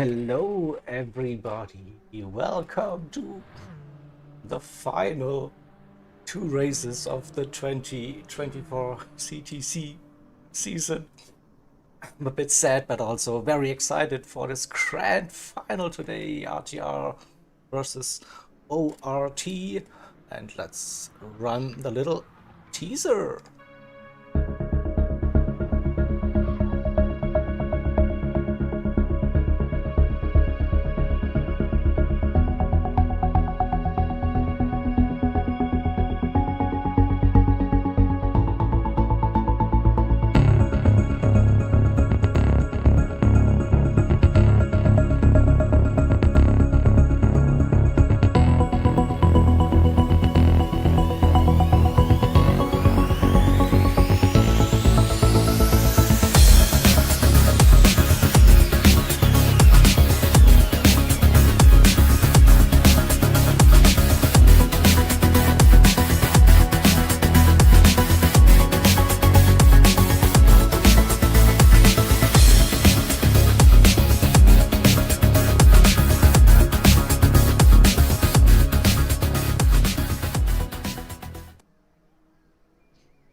Hello, everybody. Welcome to the final two races of the 2024 CTC season. I'm a bit sad, but also very excited for this grand final today, RTR versus ORT. And let's run the little teaser.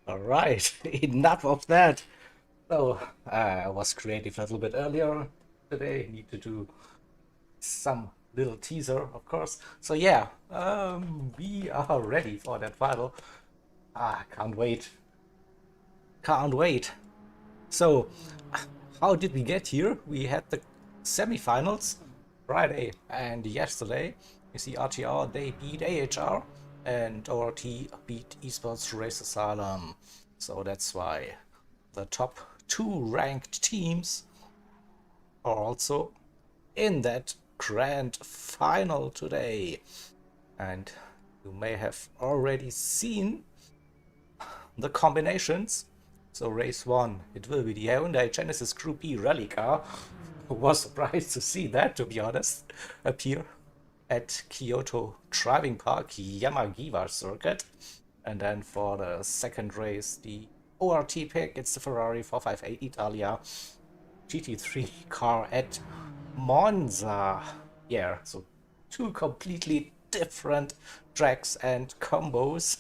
All right, enough of that. So I was creative a little bit earlier today. Need to do some little teaser, of course. So yeah, we are ready for that final. Can't wait. Can't wait. So, how did we get here? We had the semifinals Friday and yesterday. You see, RTR they beat AHR and ORT beat Esports Race Asylum. So that's why the top two ranked teams are also in that grand final today. And you may have already seen the combinations. So race 1, it will be the Hyundai Genesis Group E rally car. Was surprised to see that, to be honest, appear at Kyoto Driving Park Yamagiwa circuit. And then for the second race, the ORT pick, it's the Ferrari 458 Italia GT3 car at Monza. Yeah, so two completely different tracks and combos,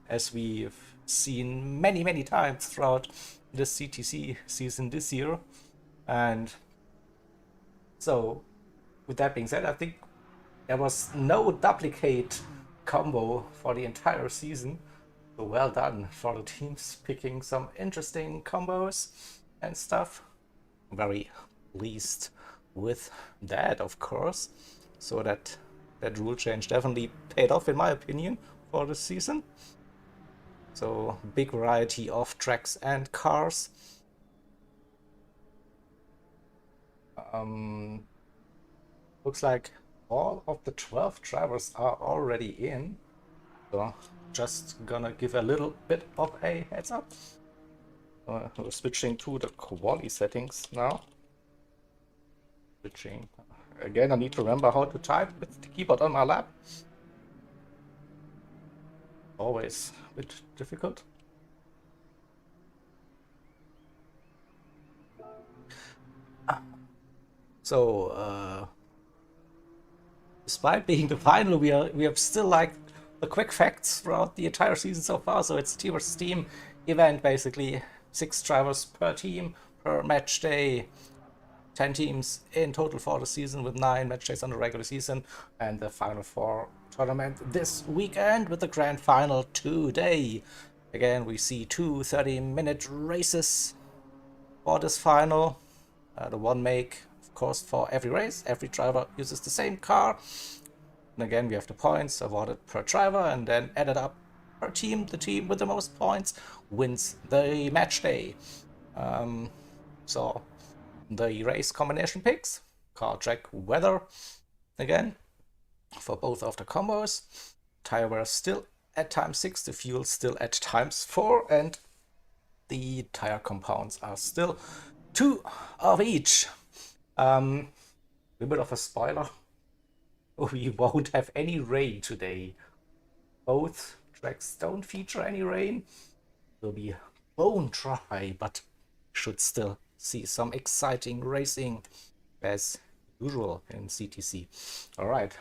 as we've seen many times throughout the CTC season this year. And so with that being said, I think there was no duplicate combo for the entire season. So well done for the teams picking some interesting combos and stuff. I'm very pleased with that, of course. So that rule change definitely paid off, in my opinion, for this season. So big variety of tracks and cars. Looks like all of the 12 drivers are already in. So just gonna give a little bit of a heads up. We're switching to the quali settings now. Switching. Again, I need to remember how to type with the keyboard on my lap. Always a bit difficult. So despite being the final, we have still like the quick facts throughout the entire season so far. So it's a team versus team event, basically 6 drivers per team per match day. 10 teams in total for the season, with 9 match days on the regular season, and the Final 4 tournament this weekend with the grand final today. Again, we see 2 30-minute races for this final. The one make, of course, for every race. Every driver uses the same car. And again, we have the points awarded per driver and then added up per team. The team with the most points wins the match day. So the race combination picks, car, track, weather, again, for both of the combos. Tire wear still at ×6, the fuel still at ×4, and the tire compounds are still 2 of each. A bit of a spoiler, we won't have any rain today. Both tracks don't feature any rain. Will be bone dry, but should still see some exciting racing as usual in CTC. All right.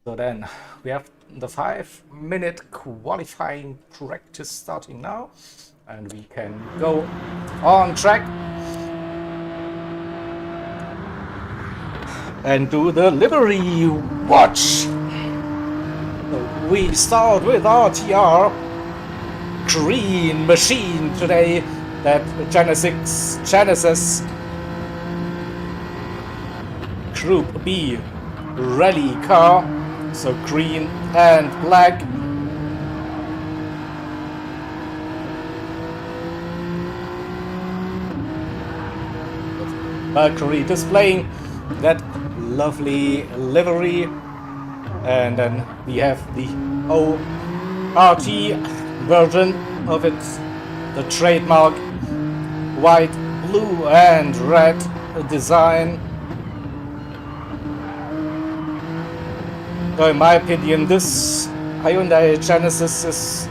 So then we have the 5-minute qualifying practice starting now, and we can go on track and do the livery watch. So we start with RTR green machine today, that Genesis Group B rally car. So green and black. Valkyrie displaying that lovely livery. And then we have the ORT version of it, the trademark white, blue and red design. So in my opinion, this Hyundai Genesis is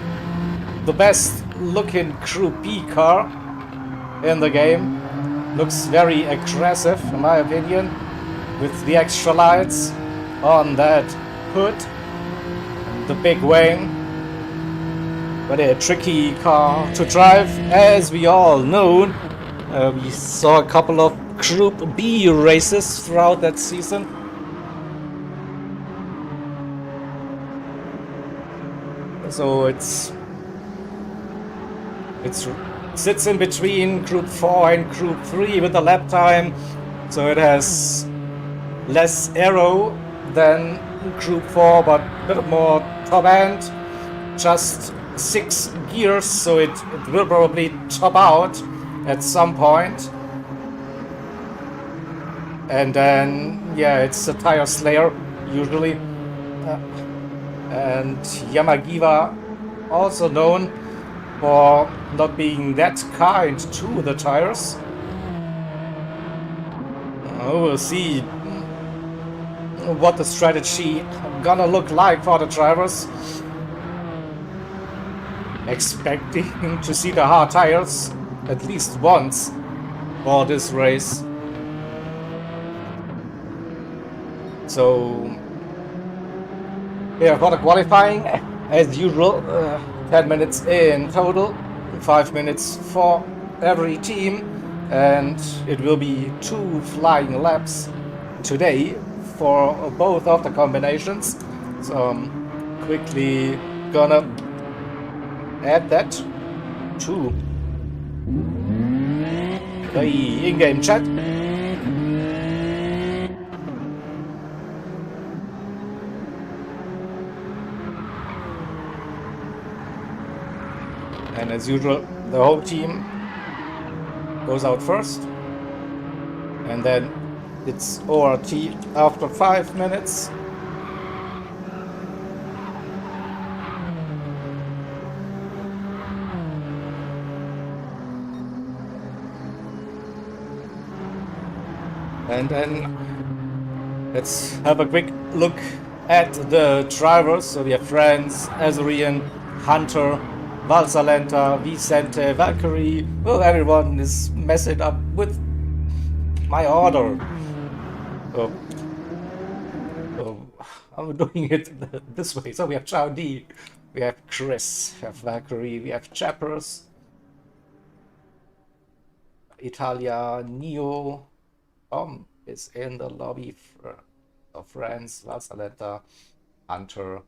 the best looking Group B car in the game. Looks very aggressive in my opinion, with the extra lights on that hood, the big wing. But a tricky car to drive, as we all know. We saw a couple of Group B races throughout that season. So it sits in between Group 4 and Group 3 with the lap time. So it has less aero than Group 4, but a bit more top end. Just 6 gears, so it will probably top out at some point. And then, yeah, it's a tire slayer usually. And Yamagiwa, also known for not being that kind to the tires. We'll see what the strategy gonna look like for the drivers. Expecting to see the hard tires at least once for this race. So yeah, for the qualifying, as usual, 10 minutes in total, 5 minutes for every team, and it will be 2 flying laps today for both of the combinations. So I'm quickly gonna add that to the in-game chat. And as usual, the whole team goes out first, and then it's ORT after 5 minutes. And then let's have a quick look at the drivers. So we have Franz, Azarian, Hunter, Valsalenta, Vicente, Valkyrie. Well, everyone is messing up with my order. So I'm doing it this way. So we have Chowdy, we have Chris, we have Valkyrie, we have Chappers, Italia, Neo. Is in the lobby of France, Valsalenta, Hunter,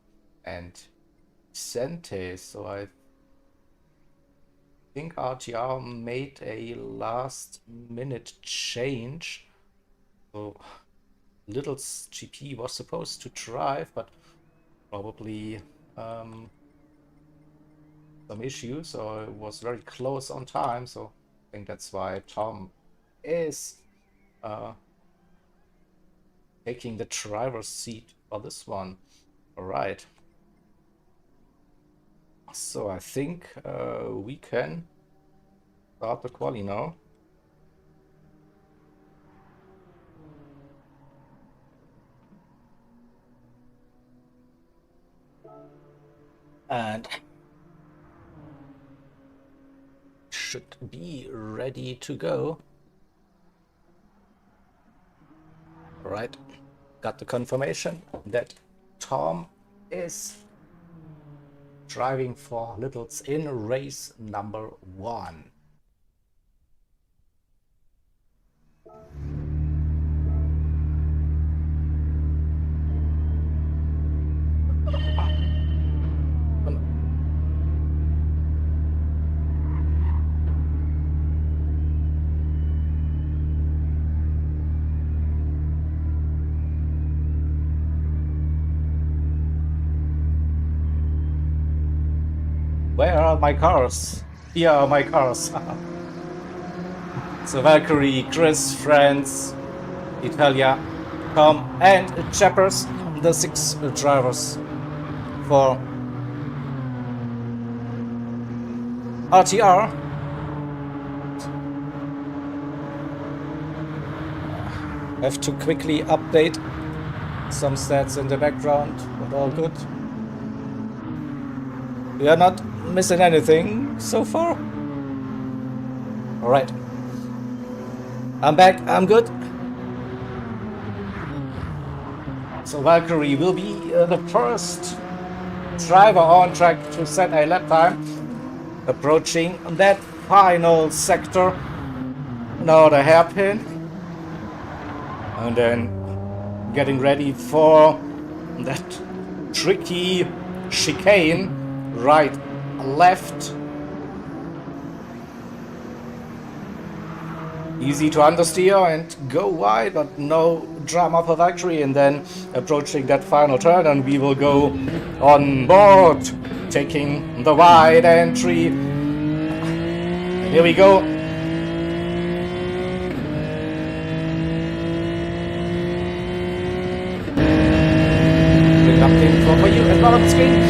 and Vicente. So I think RTR made a last minute change. So Little GP was supposed to drive, but probably some issues, so it was very close on time. So I think that's why Tom is taking the driver's seat for this one. All right. So I think we can start the quali now. And should be ready to go. Alright, got the confirmation that Tom is driving for Littles in race number 1. Where are my cars? Here are my cars. So Valkyrie, Chris, Franz, Italia, Tom and Chappers, the 6 drivers for RTR. Have to quickly update some stats in the background, but all good. We are not missing anything so far. Alright. I'm back, I'm good. So Valkyrie will be the first driver on track to set a lap time. Approaching that final sector. Now the hairpin. And then getting ready for that tricky chicane. Right, left. Easy to understeer and go wide, but no drama for Valkyrie. And then approaching that final turn, and we will go on board, taking the wide entry. And here we go. Bring up the info for you as well on the screen.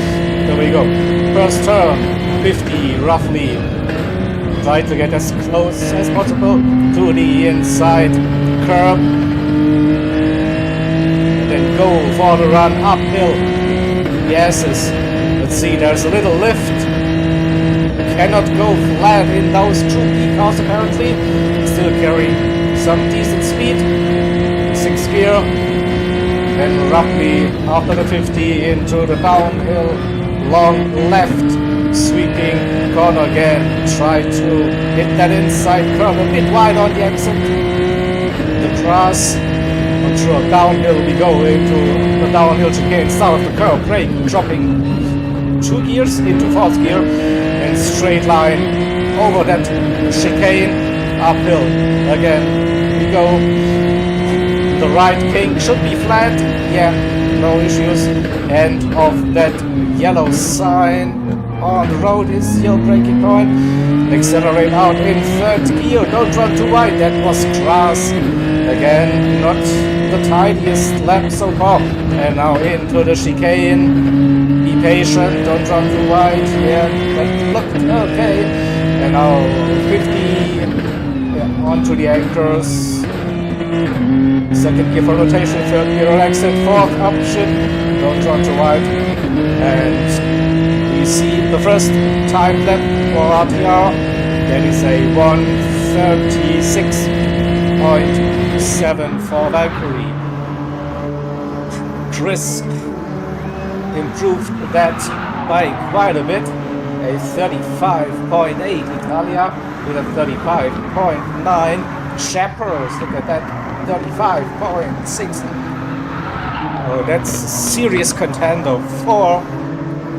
There we go. First turn, 50 roughly. Try to get as close as possible to the inside curb. And then go for the run uphill. The S's. Let's see, there's a little lift. Cannot go flat in those 2P cars apparently. Still carry some decent speed. 6th gear. Then roughly after the 50 into the downhill. Long left, sweeping corner again, try to hit that inside curve a bit wide on the exit. The grass, not sure, downhill we go into the downhill chicane, start of the curve, brake, dropping 2 gears into 4th gear, and straight line over that chicane, uphill again we go. The right king should be flat, yeah, no issues. End of that yellow sign on the road is your braking point. Accelerate out in 3rd gear, don't run too wide, that was grass. Again, not the tidiest lap so far. And now into the chicane. Be patient, don't run too wide. Yeah, that looked okay. And now 50 onto the anchors. 2nd gear for rotation, 3rd gear exit, 4th upshift, don't run too wide. And we see the first time lap for RTR, that is a 1:36.7 for Valkyrie. Chris improved that by quite a bit, a 35.8, Italia with a 35.9, Chappers, look at that, 35.6. Oh, that's serious contender for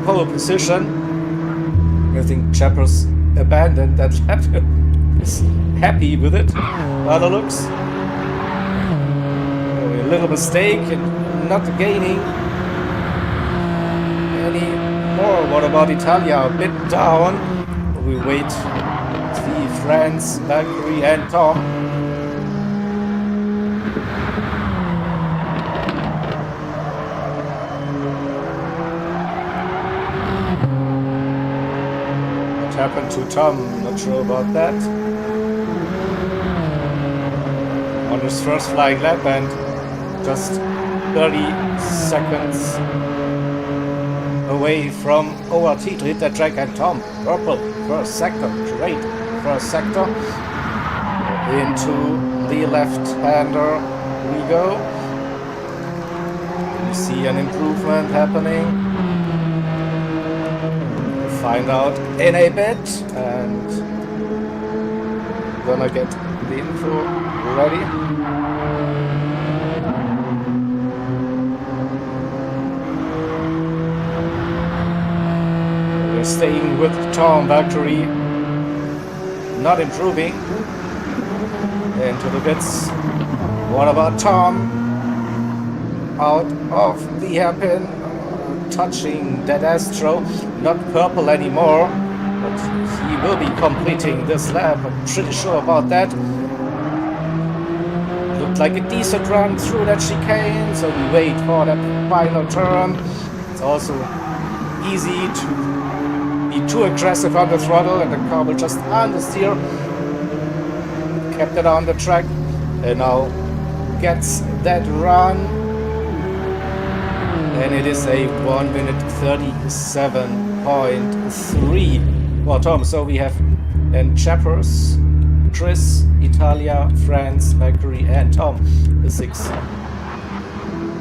pole position. I think Chappers abandoned that lap. Is happy with it by the looks. A little mistake and not gaining any more. What about Italia? A bit down. We wait. See Franz, Valkyrie and Tom. Happened to Tom, not sure about that. On his first flying lap and just 30 seconds away from ORT to hit that track. And Tom, purple, first sector, great first sector. Into the left-hander we go. you see an improvement happening? We'll find out in a bit, and gonna get the info ready. We're staying with Tom Valkyrie, not improving into the bits. What about Tom? Out of the hairpin, touching that Astro, not purple anymore, but he will be completing this lap, I'm pretty sure about that. Looked like a decent run through that chicane, so we wait for that final turn. It's also easy to be too aggressive on the throttle and the car will just understeer. Kept it on the track and now gets that run. And it is a 1 minute 37.3 for Tom. So we have and Chappers, Chris, Italia, France, Mercury, and Tom, the 6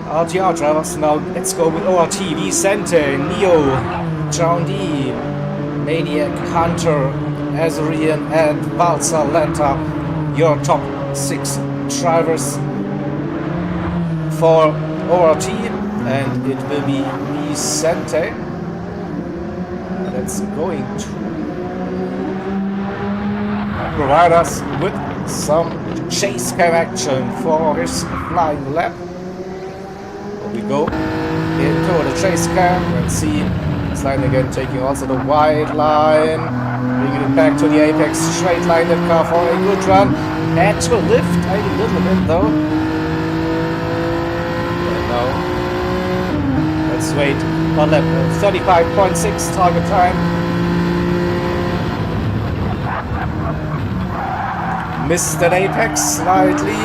RTR drivers. Now let's go with ORT, Vicente, Neo, John D, Maniac, Hunter, Azurian, and Valsa Lenta. Your top 6 drivers for ORT, and it will be Vicente that's going to provide us with some chase cam action for his flying lap. Here we go into the chase cam and see sliding again, taking also the wide line, bringing it back to the apex, straight line that car for a good run. Had to lift a little bit though. And now let's wait for lap 35.6 target time. Missed that apex slightly.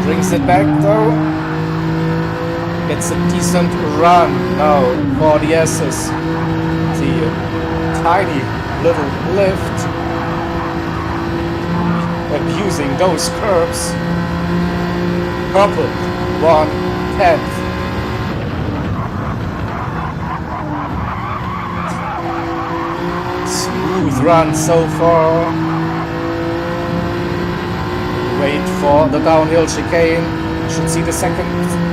Brings it back though. Gets a decent run now for the S's. The tiny little lift. Abusing those curves. Purple 1/10. Smooth run so far. Wait for the downhill chicane. Should see the second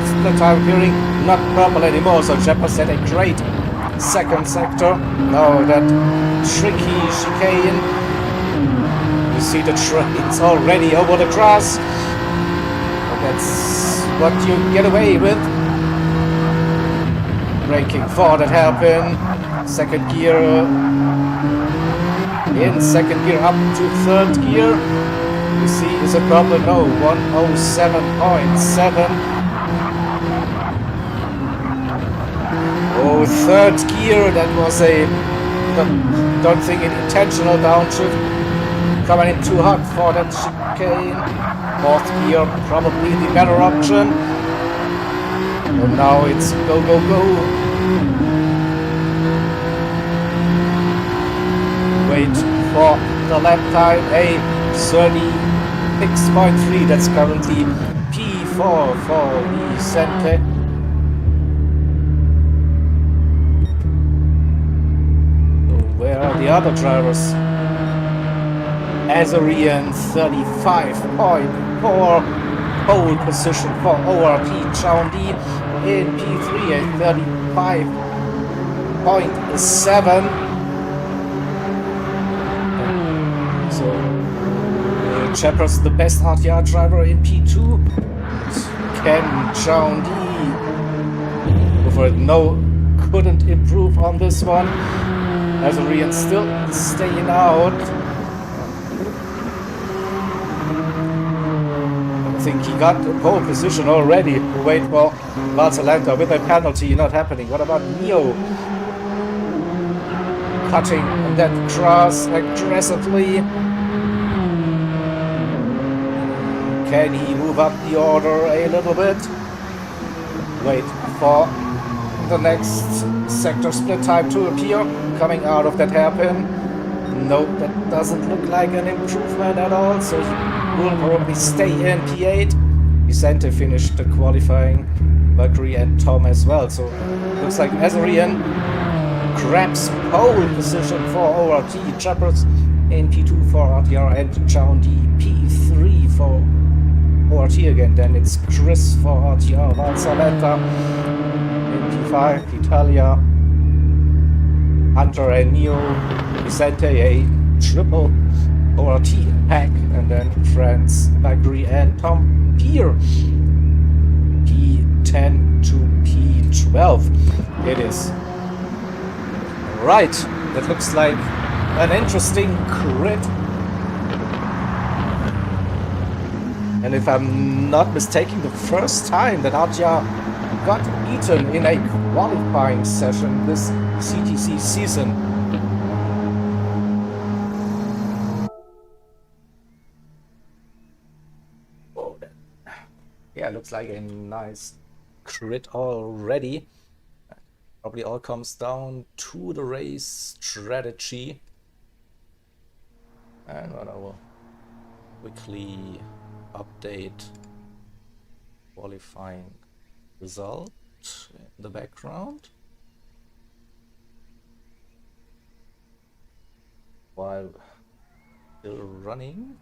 split time appearing. Not purple anymore, so Jeppers had a great second sector. Now that tricky chicane. You see the trains already over the grass. And that's what you get away with. Braking for that hairpin. Second gear. In second gear up to third gear. You see, is it purple? No, 107.7. Oh, third gear. That was a, don't think an intentional downshift. Coming in too hot for that chicane. Fourth gear, probably the better option. And now it's go, go, go. Wait for the lap time. A 36.3. That's currently P4 for Vicente. So where are the other drivers? Azurian 35.4, pole position for ORT. Chaundi in P3 at 35.7. So Chappers the best RTR driver in P2. Can Chaundi go for it? No, couldn't improve on this one. Azurian still staying out. I think he got the pole position already. Wait for Barcelona with a penalty not happening. What about Neo? Cutting that grass aggressively. Can he move up the order a little bit? Wait for the next sector split time to appear. Coming out of that hairpin. Nope, that doesn't look like an improvement at all. So he will probably stay in P8. Vicente finished the qualifying, Valkyrie and Tom as well. So looks like Azarian grabs pole position for ORT, Chappers in P2 for RTR, and Chaundi P3 for ORT again. Then it's Chris for RTR, Valsaletta in P5, Italia, Hunter and Neo, Vicente a triple ORT pack, and then France, Valkyrie and Tom Pier, P10 to P12 it is. Right, that looks like an interesting crit. And if I'm not mistaken, the first time that RTR got beaten in a qualifying session this CTC season. Oh, yeah, looks like a nice crit already. Probably all comes down to the race strategy. And I will quickly update qualifying result in the background while still running.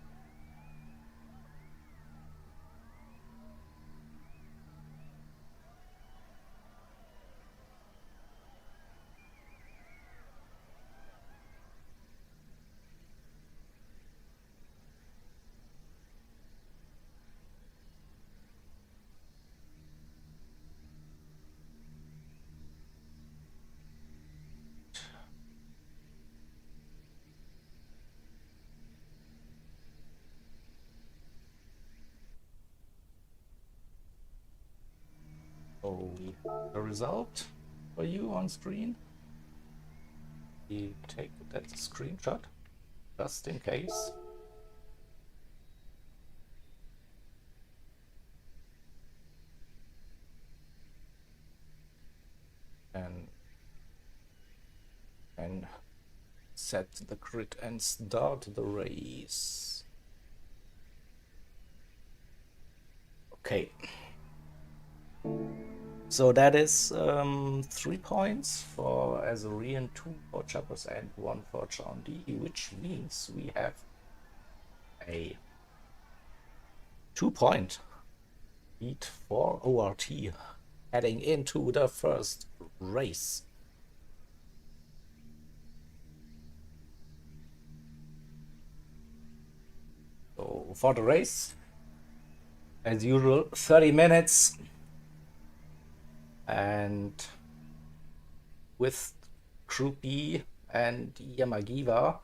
So the result for you on screen. You take that screenshot just in case. And set the grid and start the race. Okay. So that is 3 points for Azarian, 2 for Chappers, and 1 for Chaundi, which means we have a 2-point lead for ORT heading into the first race. So for the race, as usual, 30 minutes. And with Group B and Yamagiwa,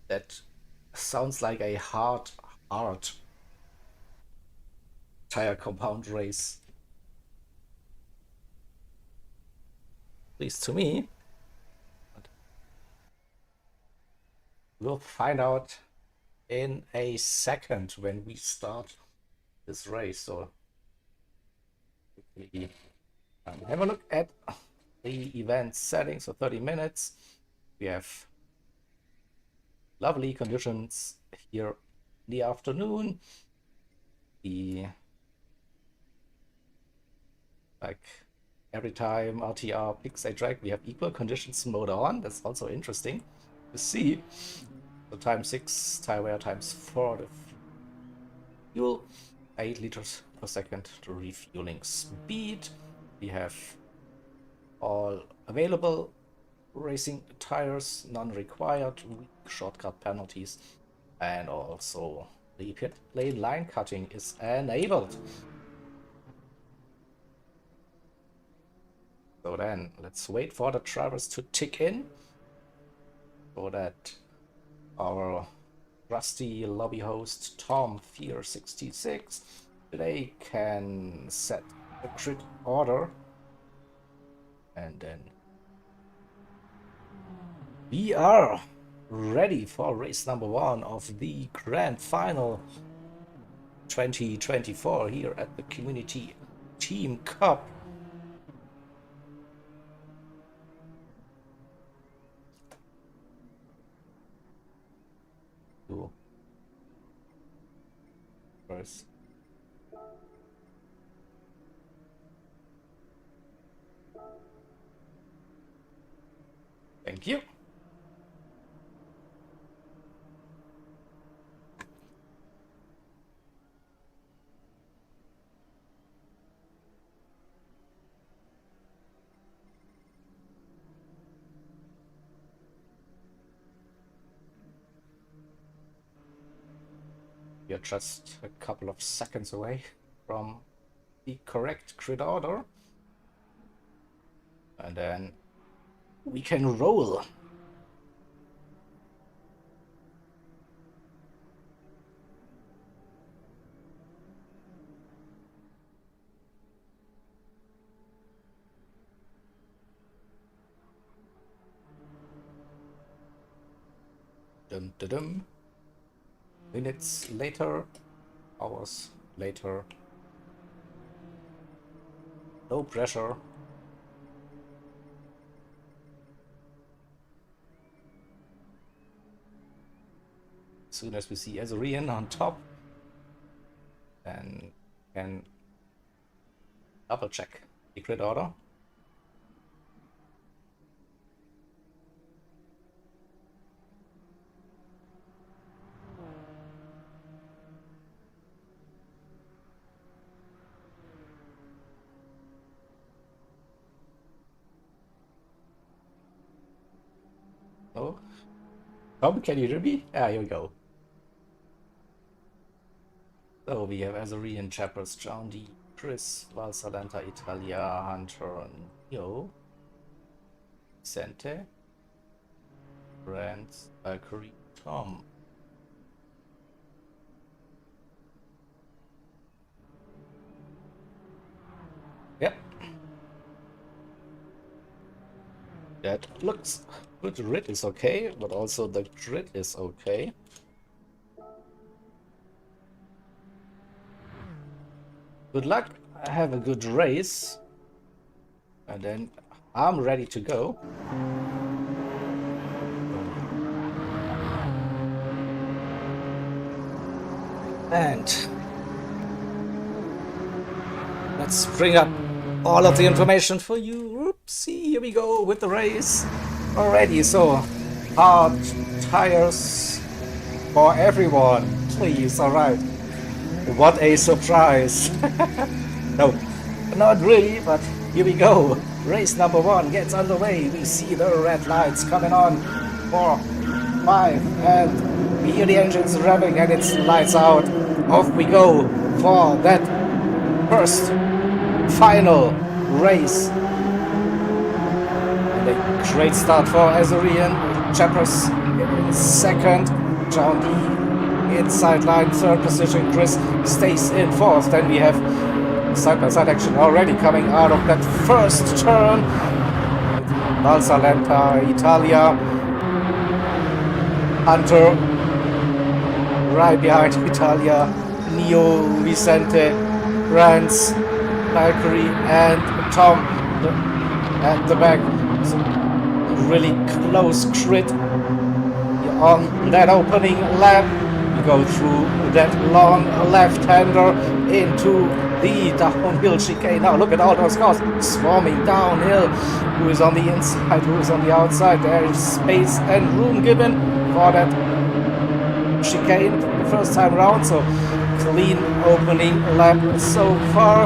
that sounds like a hard tire compound race. At least to me. But we'll find out in a second when we start this race. So quickly have a look at the event settings. So 30 minutes. We have lovely conditions here in the afternoon. Like every time RTR picks a track, we have equal conditions mode on. That's also interesting to see. So times 6 tire wear times 4 the fuel, 8 liters per second to refueling speed. We have all available racing tires, none required, weak shortcut penalties, and also the pit lane line cutting is enabled. So then let's wait for the drivers to tick in so that our rusty lobby host Tom Fear66 today can set the grid order, and then we are ready for race number 1 of the Grand Final 2024 here at the Community Team Cup. First. Thank you. You're just a couple of seconds away from the correct grid order. And then we can roll. Dum dum dum. Minutes later, hours later. No pressure. As soon as we see Azorian on top, then can double check the grid order. Oh, Tom, can you hear me? Ah, here we go. So we have Azorian, Chappers, John D, Chris, Valsalanta, Italia, Hunter, Neo, Vicente, Brand, Valkyrie, Tom. Yep. That looks good. The grid is okay, but also the grid is okay. Good luck. Have a good race. And then I'm ready to go. And let's bring up all of the information for you. Oopsie, here we go with the race already. So hard tires for everyone, please. All right. What a surprise. No, not really, but here we go. Race number 1 gets underway. We see the red lights coming on. 4, 5, and we hear the engines revving and it's lights out. Off we go for that first final race. And a great start for Azorian. Chappers in second. John D inside line, third position. Chris stays in fourth. Then we have side-by-side action already coming out of that first turn. Valsalanta, Italia, Hunter right behind Italia, Neo, Vicente, Rance, Valkyrie, and Tom at the back. So really close grid on that opening lap. We go through that long left-hander into the downhill chicane. Now look at all those cars swarming downhill. Who is on the inside, who is on the outside? There is space and room given for that chicane for the first time around. So clean opening lap so far.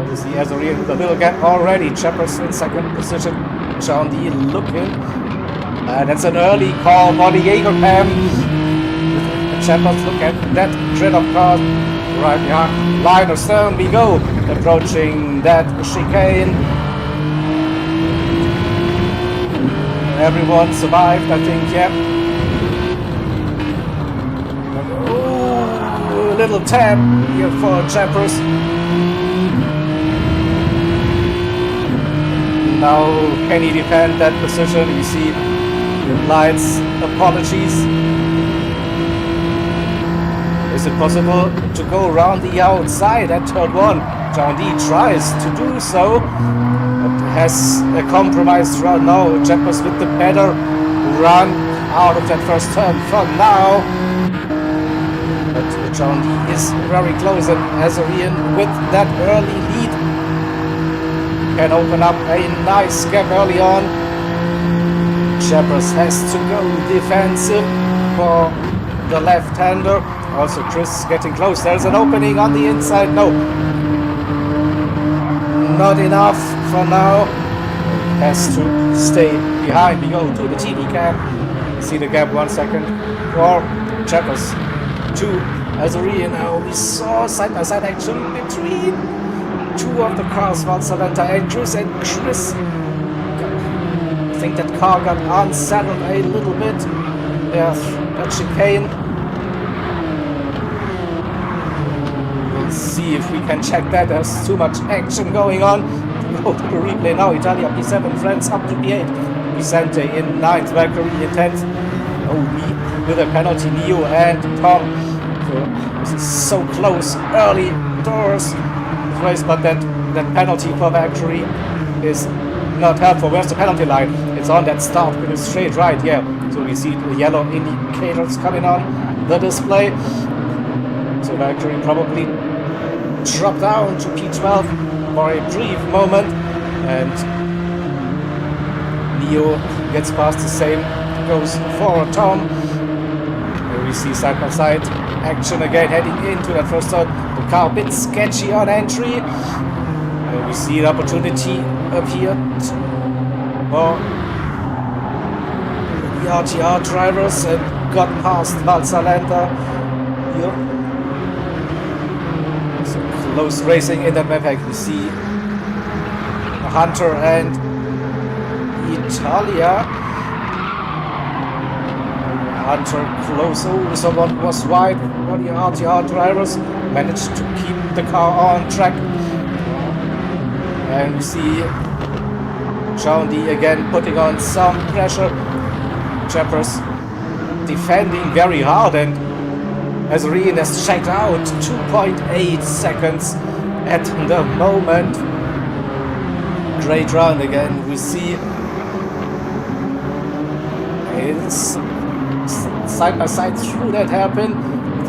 Obviously Azorian with a little gap already. Chappers in second position. John D looking. And that's an early call for the Jagercam. Chappers look at that grid of cars right behind line of stern. We go approaching that chicane. Everyone survived, I think. Yep. Ooh, a little tap here for Chappers. Now can he defend that position? You see the lights. Apologies. Is it possible to go around the outside at turn 1? John D tries to do so, but has a compromised run. No, Chappers with the better run out of that first turn for now. But John D is very close, and Azarian with that early lead can open up a nice gap early on. Shepard has to go defensive for the left-hander. Also Chris getting close. There's an opening on the inside. No, not enough for now. Has to stay behind. We go to the TV cam. See the gap 1 second for Shepard to Azarian. Now we saw side-by-side action between two of the cars, Valsalenta and Chris. I think that car got unsettled a little bit. Yeah, that chicane. We'll see if we can check that. There's too much action going on. Go to the replay now. Italia P7, France up to P8. Vicente in 9th, Valkyrie in 10th. Oh, me with a penalty, Neo and Tom. So this is so close early doors race, but that penalty for Valkyrie is not helpful. Where's the penalty line? It's on that start with a straight right, yeah. So we see the yellow indicators coming on the display. So Valkyrie probably dropped down to P12 for a brief moment, and Neo gets past the same, goes for Tom. Here we see side-by-side action again heading into that first turn. The car a bit sketchy on entry. We see an opportunity appeared for the RTR drivers and got past Valsalenta here. So close racing in that map. We see Hunter and Italia. Hunter close. Oh, someone was wide for the RTR drivers. Managed to keep the car on track. And we see Chaundi again putting on some pressure. Chappers defending very hard, and Azarian has checked out 2.8 seconds at the moment. Great round again. We see it's side by side through that happen.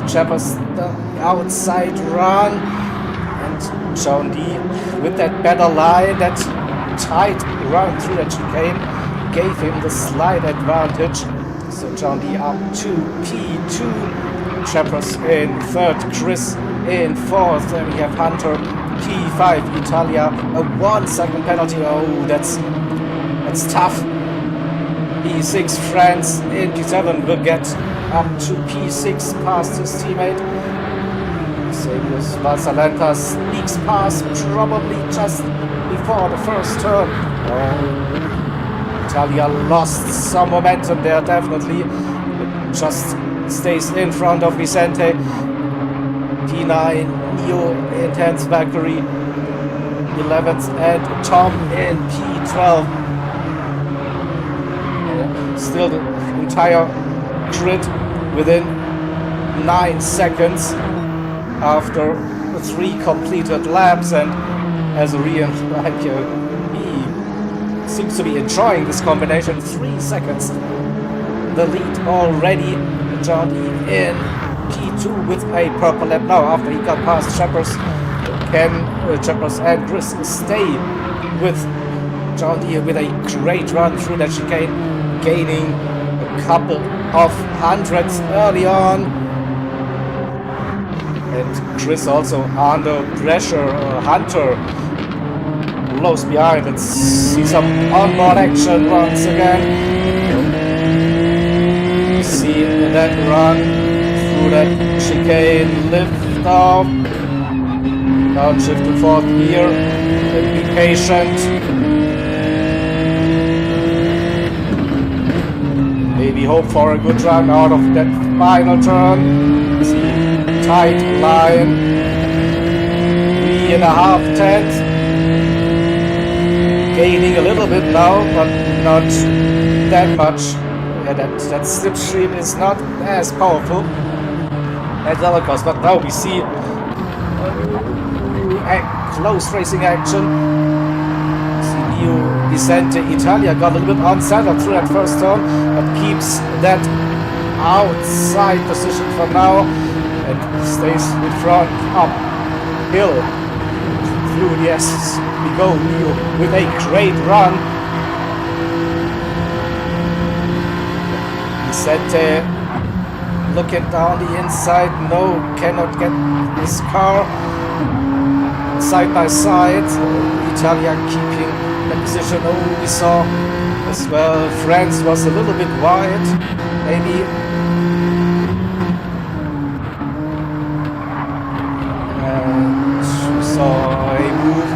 Chappers the outside run, and Chaundi with that better line, that tight run through that chicane gave him the slight advantage. So Chaundi up to P2, Chappers in 3rd, Chris in 4th, and we have Hunter P5, Italia a 1 second penalty. Oh, that's tough. P6, France in P7 will get up to P6 past his teammate. Same with Valsalenta sneaks past probably just before the first turn. Oh, Italia lost some momentum there, definitely. It just stays in front of Vicente. P9, Neo in 10th, Valkyrie 11th, and Tom in P12. Still the entire grid within 9 seconds after 3 completed laps, and Azarian, he seems to be enjoying this combination. 3 seconds the lead already. Johnny in P2 with a purple lap now after he got past Chappers. Can Chappers and Chris stay with Johnny with a great run through that chicane, gaining a couple of hundreds early on. And Chris also under pressure. Hunter close behind. Let's see some onboard action once again. See that run through that chicane, lift off, downshift to 4th gear, and be patient. Maybe hope for a good run out of that final turn. See, tight line, 3.5 tenths. Gaining a little bit now, but not that much. Yeah, that slipstream is not as powerful as other cars, but now we see close racing action. See Neo Vicente Italia got a little bit unsettled through that first turn, but keeps that outside position for now. and stays in front, uphill, through the S's. We go with a great run. Vicente looking down the inside, no, cannot get his car side by side. Italia keeping the position. Oh, we saw as well France was a little bit wide, maybe. And we saw a move.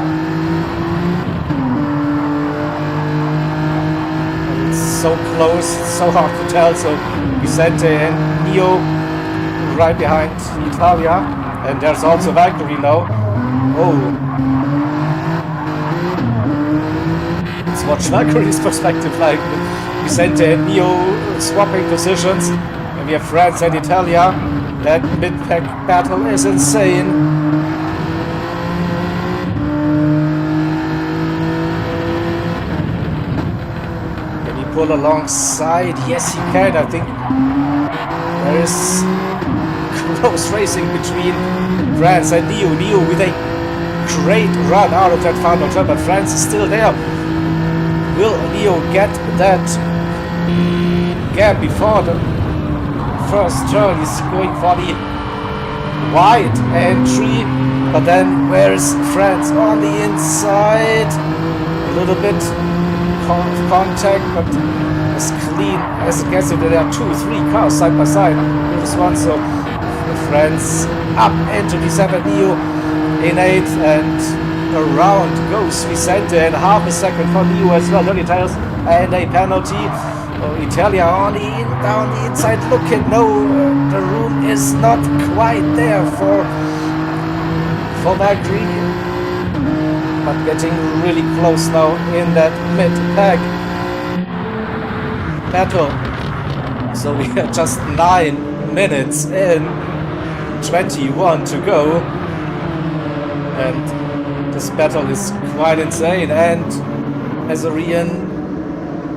And it's so close, it's so hard to tell. So Vicente and Neo right behind Italia, and there's also Valkyrie now. Oh, let's watch Valkyrie's perspective, like Vicente and Neo swapping positions, and we have France and Italia. That mid-pack battle is insane. Can he pull alongside? Yes, he can. I think there is close racing between France and Neo. Neo with a great run out of that final turn, but France is still there. Will Neo get that gap before the first turn? He's going for the wide entry, but then where's France on the inside? A little bit of contact, but as clean as it gets. There are 2-3 cars side by side with this one, so France up into the 7, Neo in 8th, and around goes Vicente, and half a second for Neo as well. Dirty tires and a penalty. Italia on the down the inside. Look at the room is not quite there for Valkyrie, but getting really close now in that mid-pack battle. So we are just 9 minutes in, 21 to go, and this battle is quite insane. And Azorian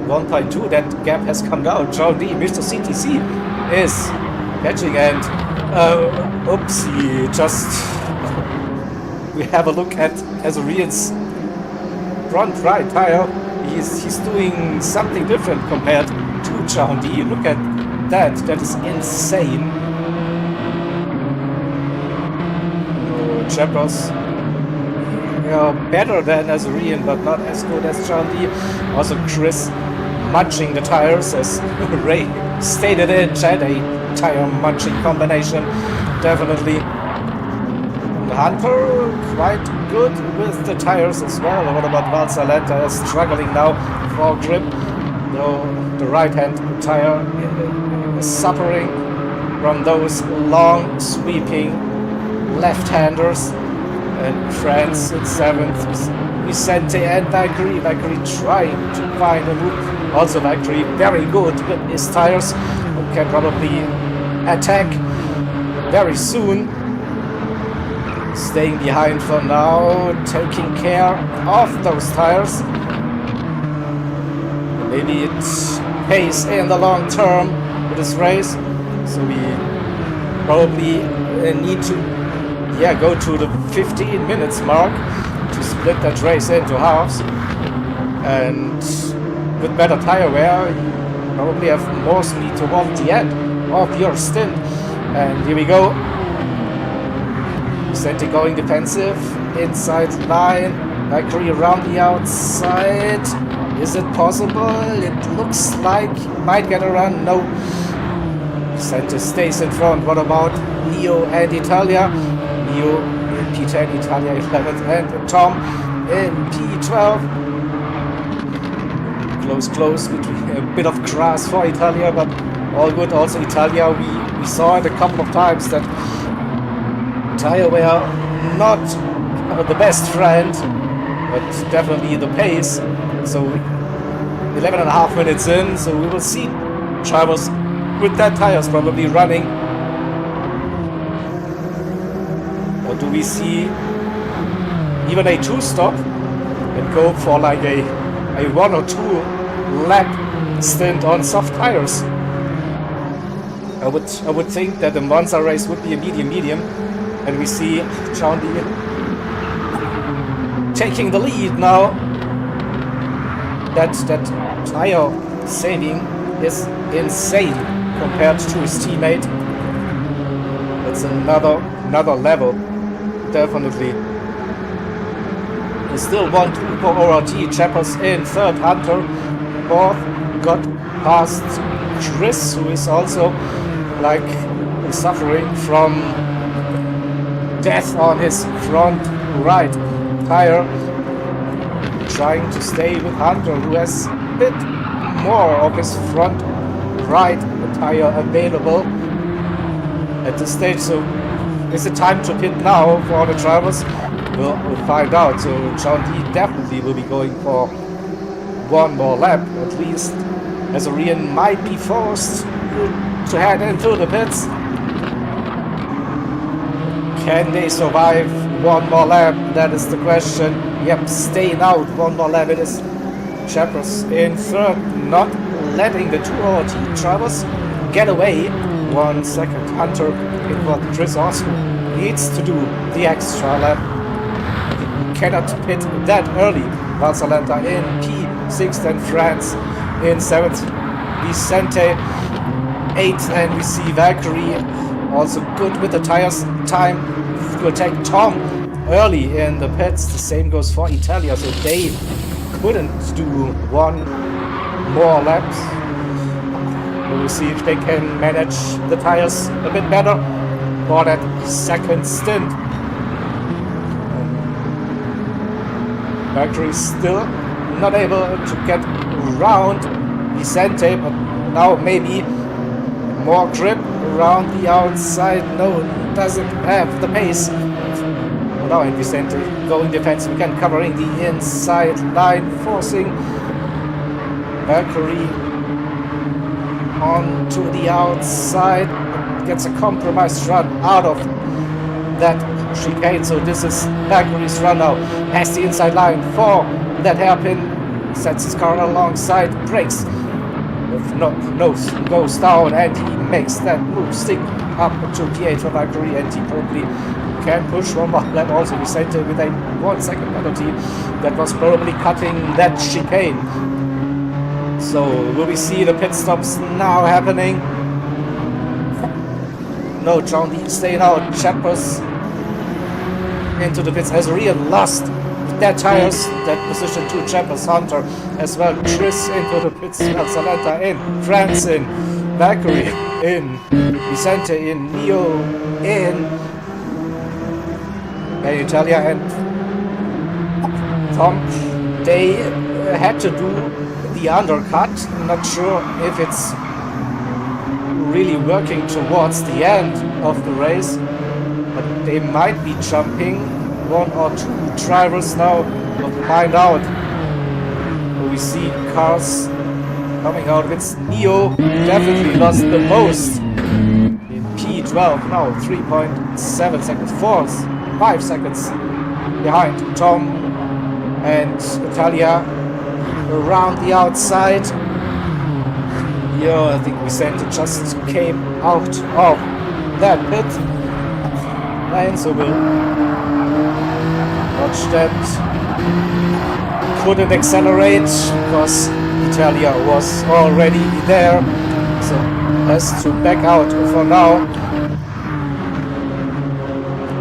1.2, that gap has come down. John D, Mr. CTC is catching, and oopsie, just we have a look at Azorian's front right tire. He's doing something different compared to John D. Look at that, that is insane. Checkers, better than Azorian, but not as good as John D. Also Chris munching the tires, as Ray stated in chat, a tire munching combination, definitely. Hunter quite good with the tires as well. What about Valsalenta? Struggling now for grip, though the right hand tire is suffering from those long sweeping left-handers. And France in 7th, Vicente and Valkyrie. Valkyrie trying to find a move. Also Valkyrie very good with his tires, who can probably attack very soon. Staying behind for now, taking care of those tires. Maybe it pays in the long term with this race. So we probably need to go to the 15 minutes mark to split that race into halves, and with better tire wear you probably have more speed towards the end of your stint. And here we go, Vicente going defensive, inside line, Valkyrie around the outside. Is it possible? It looks like might get a run. No, Vicente stays in front. What about Neo and Italia? Neo in P10, Italia 11th, and Tom in P12. Close between a bit of grass for Italia, but all good. Also Italia, we saw it a couple of times that tire wear not the best friend, but definitely the pace. So 11.5 minutes in, so we will see drivers with that tires probably running. Or do we see even a 2-stop and go for like a 1 or 2 lap stint on soft tires? I would think that the Monza race would be a medium, and we see John Lee taking the lead now. That tire saving is insane compared to his teammate. It's another level, definitely. There's still 1-2 for ORT. Chappers in third, Hunter fourth. Got past Chris, who is also like suffering from death on his front right tire. Trying to stay with Hunter, who has a bit more of his front right tire available at this stage. So is it time to pit now for the drivers? We'll find out. So John D definitely will be going for one more lap at least. Azarian might be forced to head into the pits. Can they survive one more lap? That is the question. Yep, staying out one more lap. It is Chappers in third, not letting the two ORT drivers get away. 1 second. Hunter in what Chris also needs to do the extra lap. He cannot pit that early. Valsalenta in P6th and France in 7th. Vicente 8th, and we see Valkyrie also good with the tires. Time will take Tom early in the pits. The same goes for Italia, so they couldn't do one more laps. We'll see if they can manage the tires a bit better for that second stint. Valkyrie still not able to get around Vicente, but now maybe more grip around the outside. No, doesn't have the pace. Now and Vicente going defensive again, covering the inside line, forcing Valkyrie onto the outside. Gets a compromised run out of that chicane. So this is Valkyrie's run now. Has the inside line for that hairpin. Sets his car alongside, brakes. Nose goes down, and he makes that move. Stick up to P8 for Valkyrie, and he probably can push one more lap. Also Vicente with a 1 second penalty that was probably cutting that chicane. So will we see the pit stops now happening? No, John D staying out. Chappers into the pits. Azarian lost their tires, that position to Chappers. Hunter as well. Chris into the pits. Salenta in. France in. Valkyrie in. Vicente in. Neo in. And Italia and Tom, they had to do the undercut. Not sure if it's really working towards the end of the race, but they might be jumping one or two drivers now. We'll find out. We see cars coming out. It's Neo definitely lost the most in P12 now. 3.7 seconds, 5 seconds behind Tom, and Italia around the outside. Yeah, I think Vicente just came out of that pit lane, so we'll watch that. Couldn't accelerate because Italia was already there, so has to back out for now.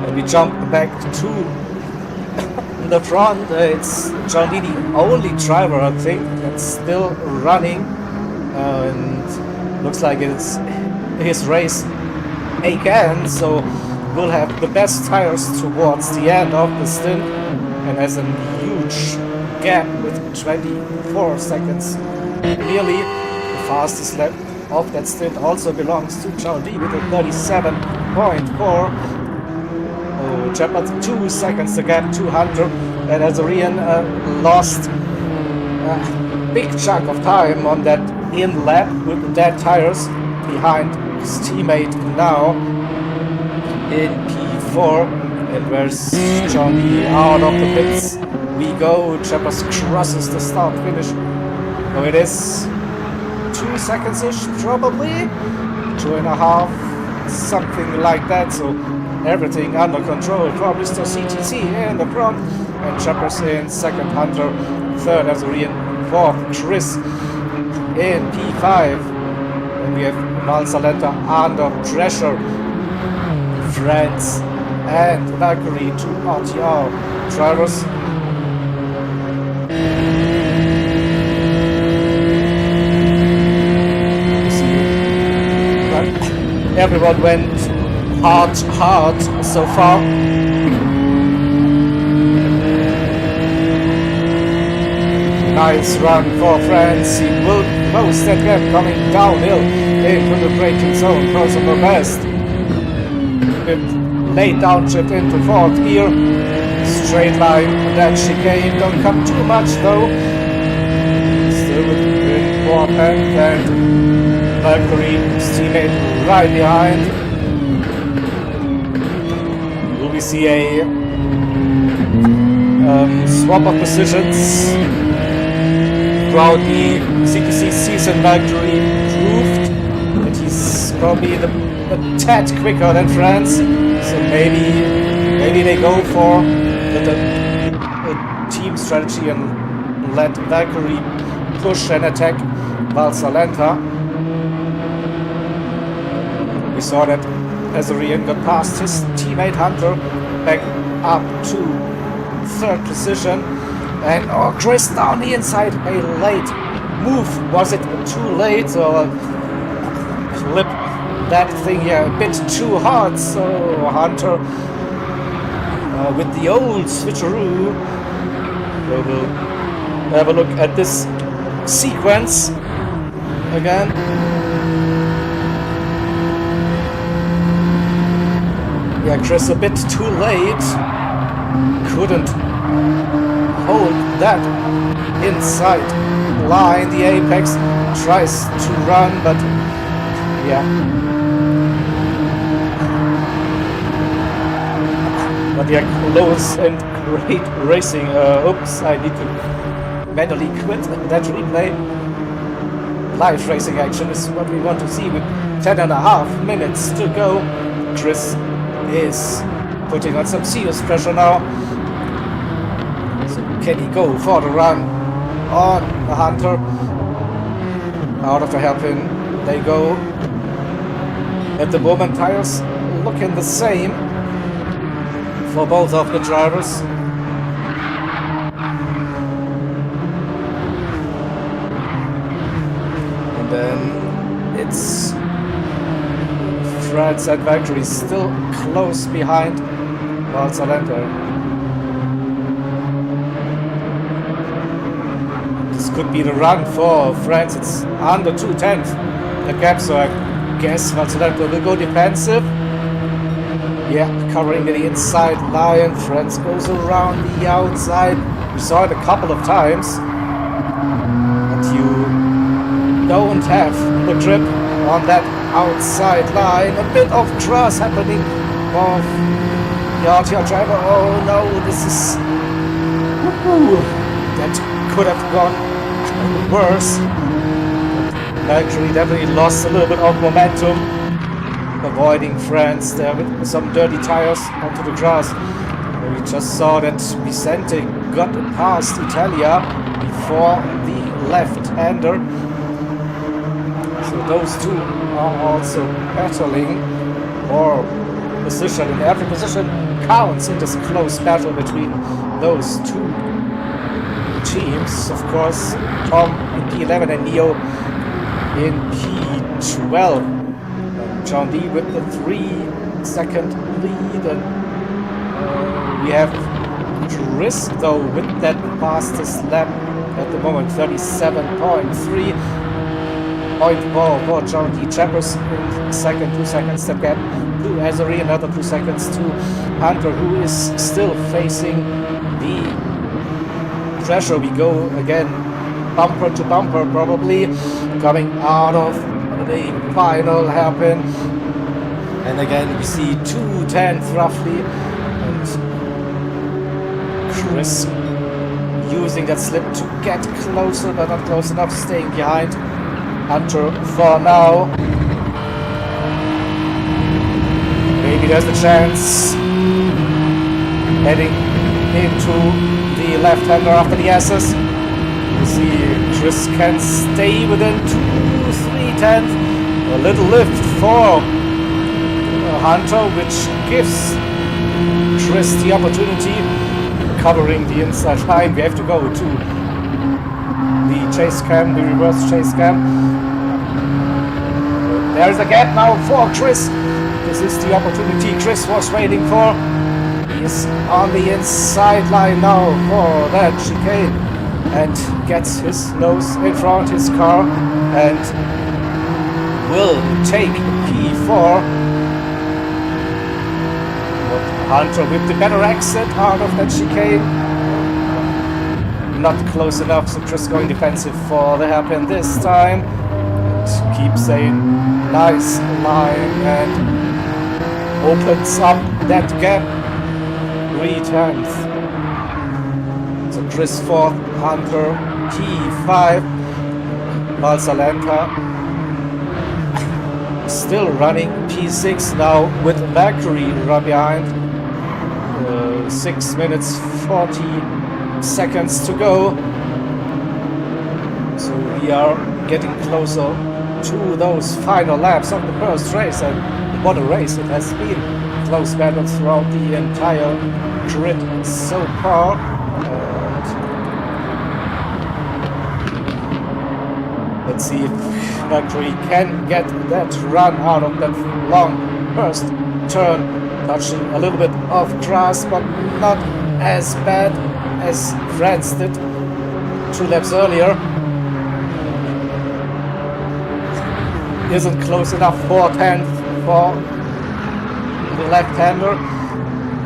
And we jump back to the front. It's John Lee, the only driver I think that's still running, and looks like it's his race again, so we'll have the best tires towards the end of the stint, and has a huge gap with 24 seconds. Nearly the fastest lap of that stint also belongs to John Lee with a 37.4. Chappers 2 seconds the gap to Hunter, and Azarian lost a big chunk of time on that in lap with dead tires behind his teammate now in P4. And where's John Lee out of the pits? We go. Chappers crosses the start finish. Oh, it is 2 seconds ish probably. 2.5, something like that. So everything under control for Mr. CTC in the front, and Chappers in second, Hunter third, Azurian fourth, Chris in P5. And we have Valsalenta under pressure. France and Valkyrie, two RTR drivers. Everyone went hard so far. Nice run for France. He will close that gap coming downhill into the braking zone. Personal best. With late downshift into fourth gear. Straight line, that chicane. Don't come too much though. Still within fourth and Valkyrie's teammate right behind. Will we see a swap of positions throughout the CTC season? Valkyrie proved that he's probably a tad quicker than France, so maybe they go for the team strategy and let Valkyrie push and attack Valsalenta. We saw that Azurian got past his teammate Hunter, back up to third position, and Chris down the inside. A late move. Was it too late, or flip that thing here a bit too hard? So Hunter with the old switcheroo. We will have a look at this sequence again. Yeah, Chris a bit too late. Couldn't hold that inside line. The apex tries to run, but yeah. But yeah, close and great racing. Oops, I need to manually quit that replay. Live racing action is what we want to see with 10.5 minutes to go. Chris is putting on some serious pressure now. So can he go for the run on the Hunter? Out of the hairpin they go. At the moment, tires looking the same for both of the drivers. And then it's France and Valkyrie still close behind Valsalenta. This could be the run for France. It's under 2/10 the gap, so I guess Valsalenta will go defensive. Yeah, covering the inside line. France goes around the outside. We saw it a couple of times. But you don't have the grip on that outside line. A bit of cross happening of the RTR driver. Oh no, this is... that could have gone worse. Valkyrie definitely lost a little bit of momentum, avoiding France there with some dirty tires onto the grass. We just saw that Vicente got past Italia before the left-hander. So those two are also battling for position, and every position counts in this close battle between those two teams. Of course, Tom in P11 and Neo in P12. John D with the 3-second lead, and we have Chris though with that fastest lap at the moment, 37.3. 0.4 for John D. Chappers in second, 2 seconds step gap to Azuri, another 2 seconds to Hunter, who is still facing the pressure. We go again bumper to bumper, probably coming out of the final hairpin, and again we see 2/10 roughly, and Chris using that slip to get closer, but not close enough, staying behind Hunter for now. maybe there's a chance. Heading into the left-hander after the S's. You see Chris can stay within 2-3 tenths. A little lift for Hunter, which gives Chris the opportunity, covering the inside line. We have to go to the chase cam, the reverse chase cam. There's a gap now for Chris. This is the opportunity Chris was waiting for. He's on the inside line now for that chicane and gets his nose in front of his car and will take P4. Hunter with the better exit out of that chicane. Not close enough, so Chris going defensive for the hairpin this time. And keeps a nice line and opens up that gap. 3 tenths. So Chris 4th, Hunter P5. Valsalenta still running P6 now with Valkyrie right behind. 6 minutes 40 seconds to go. So we are getting closer to those final laps of the first race, and what a race it has been. Close battles throughout the entire grid so far. Let's see if Valkyrie can get that run out of that long first turn. Touching a little bit of grass, but not as bad as France did 2 laps earlier. Isn't close enough for 10th for the left-hander.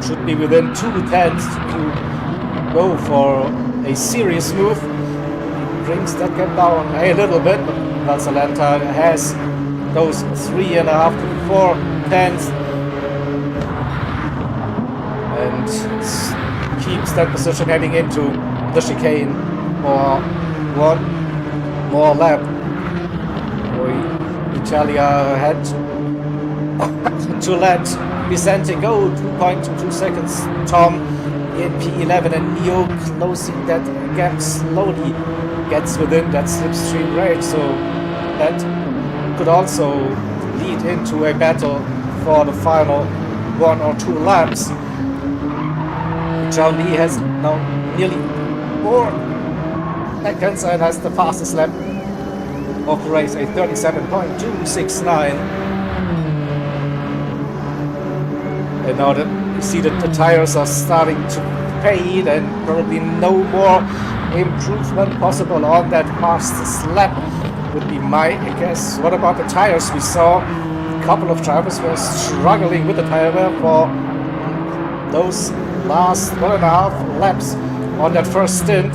Should be within 2 tenths to go for a serious move. Brings that gap down a little bit, but Valsalenta has those 3.5 to 4 tenths. And keeps that position heading into the chicane for 1 more lap. Italia had to let Vicente go 2.2 seconds. Tom in P11 and Neo closing that gap slowly gets within that slipstream range, so that could also lead into a battle for the final 1 or 2 laps. John Lee has now nearly 4 seconds and has the fastest lap of the race, a 37.269. And now that you see that the tires are starting to fade and probably no more improvement possible on that fastest lap would be my guess. What about the tires? We saw a couple of drivers were struggling with the tire wear for those last 1.5 laps on that first stint.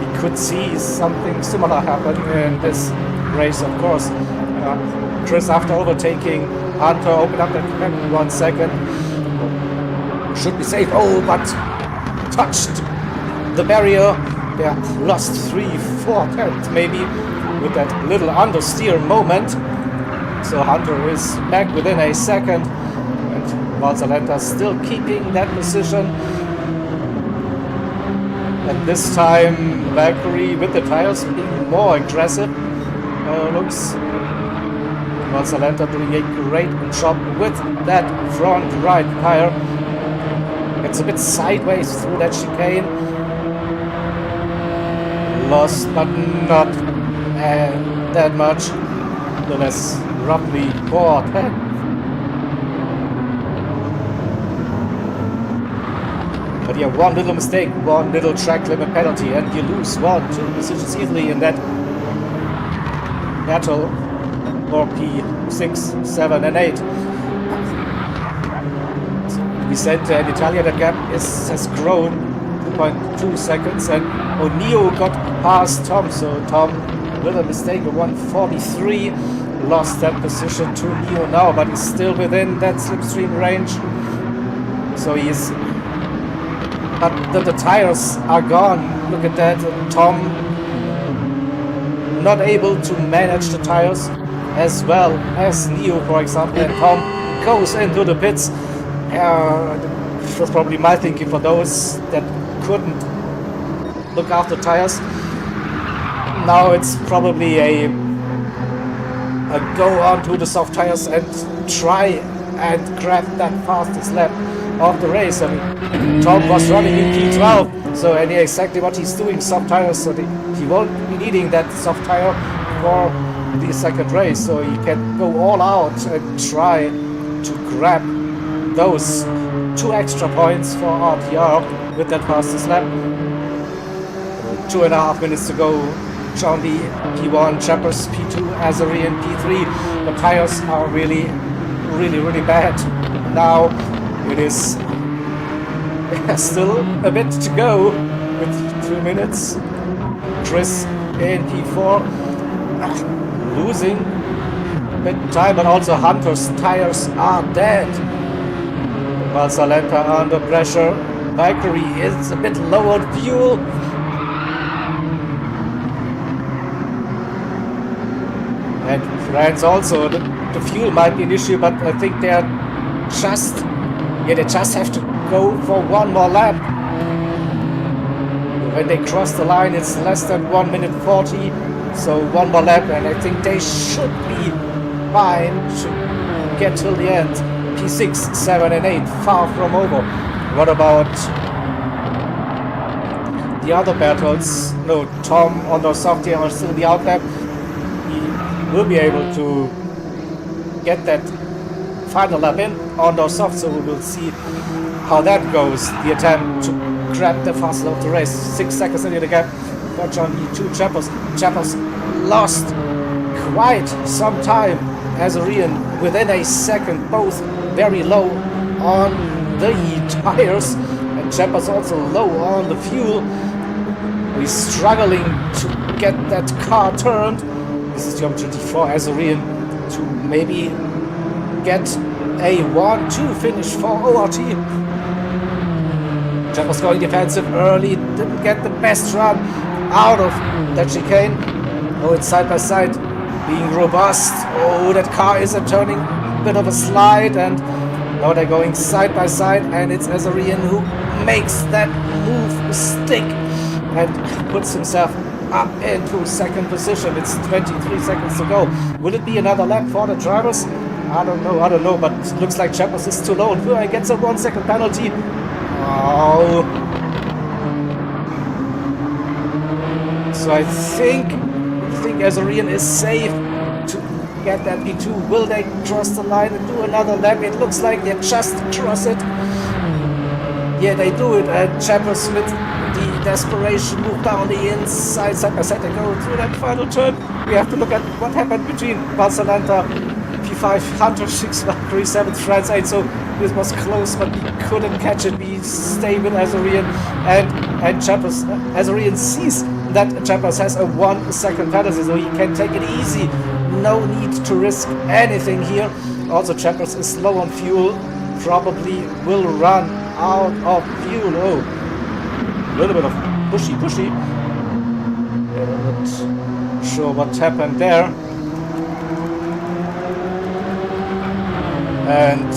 We could see something similar happen in this race, of course. Chris, after overtaking Hunter, opened up that gap in 1 second. Should be safe. Oh, but touched the barrier. Yeah, lost 3-4 tenths maybe with that little understeer moment. So Hunter is back within a second. Valsalenta still keeping that position, and this time Valkyrie with the tires being more aggressive. Looks Valsalenta doing a great job with that front right tire. It's a bit sideways through that chicane. Lost, but not that much. So that's roughly 4 tenths. But yeah, 1 little mistake, 1 little track limit penalty, and you lose 1-2 positions easily in that battle for P6, 7, and 8. So Vicente and Italia, that gap has grown 2.2 seconds, and O'Neill got past Tom, so Tom with a mistake of 143 lost that position to Neo now, but he's still within that slipstream range. So he's, but the tires are gone. Look at that. Tom not able to manage the tires as well as Neo, for example, and Tom goes into the pits. It was probably my thinking for those that couldn't look after tires. Now it's probably a go on to the soft tires and try and grab that fastest lap of the race. I mean, Tom was running in P12, so I know exactly what he's doing, soft tires, so he won't be needing that soft tire for the second race, so he can go all out and try to grab those 2 extra points for RTR with that fastest lap. 2.5 minutes to go. John Lee P1, Chappers P2, Azarian P3. The tires are really bad. Now it is still a bit to go with 2 minutes. Chris in P4 losing a bit of time, but also Hunter's tires are dead. Valsalenta under pressure. Valkyrie is a bit low on fuel. And France also, the fuel might be an issue, but I think they just have to go for 1 more lap. When they cross the line, it's less than 1 minute 40, so 1 more lap, and I think they should be fine to get till the end. P6, 7 and 8, far from over. What about the other battles? No, Tom on the soft tire are still in the outlap. Will be able to get that final lap in on those soft, so we will see how that goes. The attempt to grab the fast lap of the race. 6 seconds into the gap for John E2 Chappers. Chappers lost quite some time as Arian within a second, both very low on the tires, and Chappers also low on the fuel. We're struggling to get that car turned. This is the opportunity for Azarian to maybe get a 1-2 finish for ORT. Jack was going defensive early, didn't get the best run out of that chicane. Oh, it's side by side, being robust. Oh, that car is a turning bit of a slide, and now they're going side by side, and it's Azarian who makes that move stick and puts himself up into second position. It's 23 seconds to go. Will it be another lap for the drivers? I don't know, but it looks like Chappers is too low, and Fury gets a 1 second penalty. Oh. So I think Azarian is safe to get that P2. Will they cross the line and do another lap? It looks like they just cross it. Yeah, they do it, and Chappers with the desperation move down the inside, side by side, they go through that final turn. We have to look at what happened between Valsalenta, P5, Hunter, 6, Valkyrie, 7, France, 8, so this was close, but we couldn't catch it. We stay with Azarian, and Chappers. Azarian sees that Chappers has a 1 second penalty, so he can take it easy. No need to risk anything here. Also, Chappers is low on fuel, probably will run out of fuel. Oh, a little bit of pushy. Not sure what happened there. And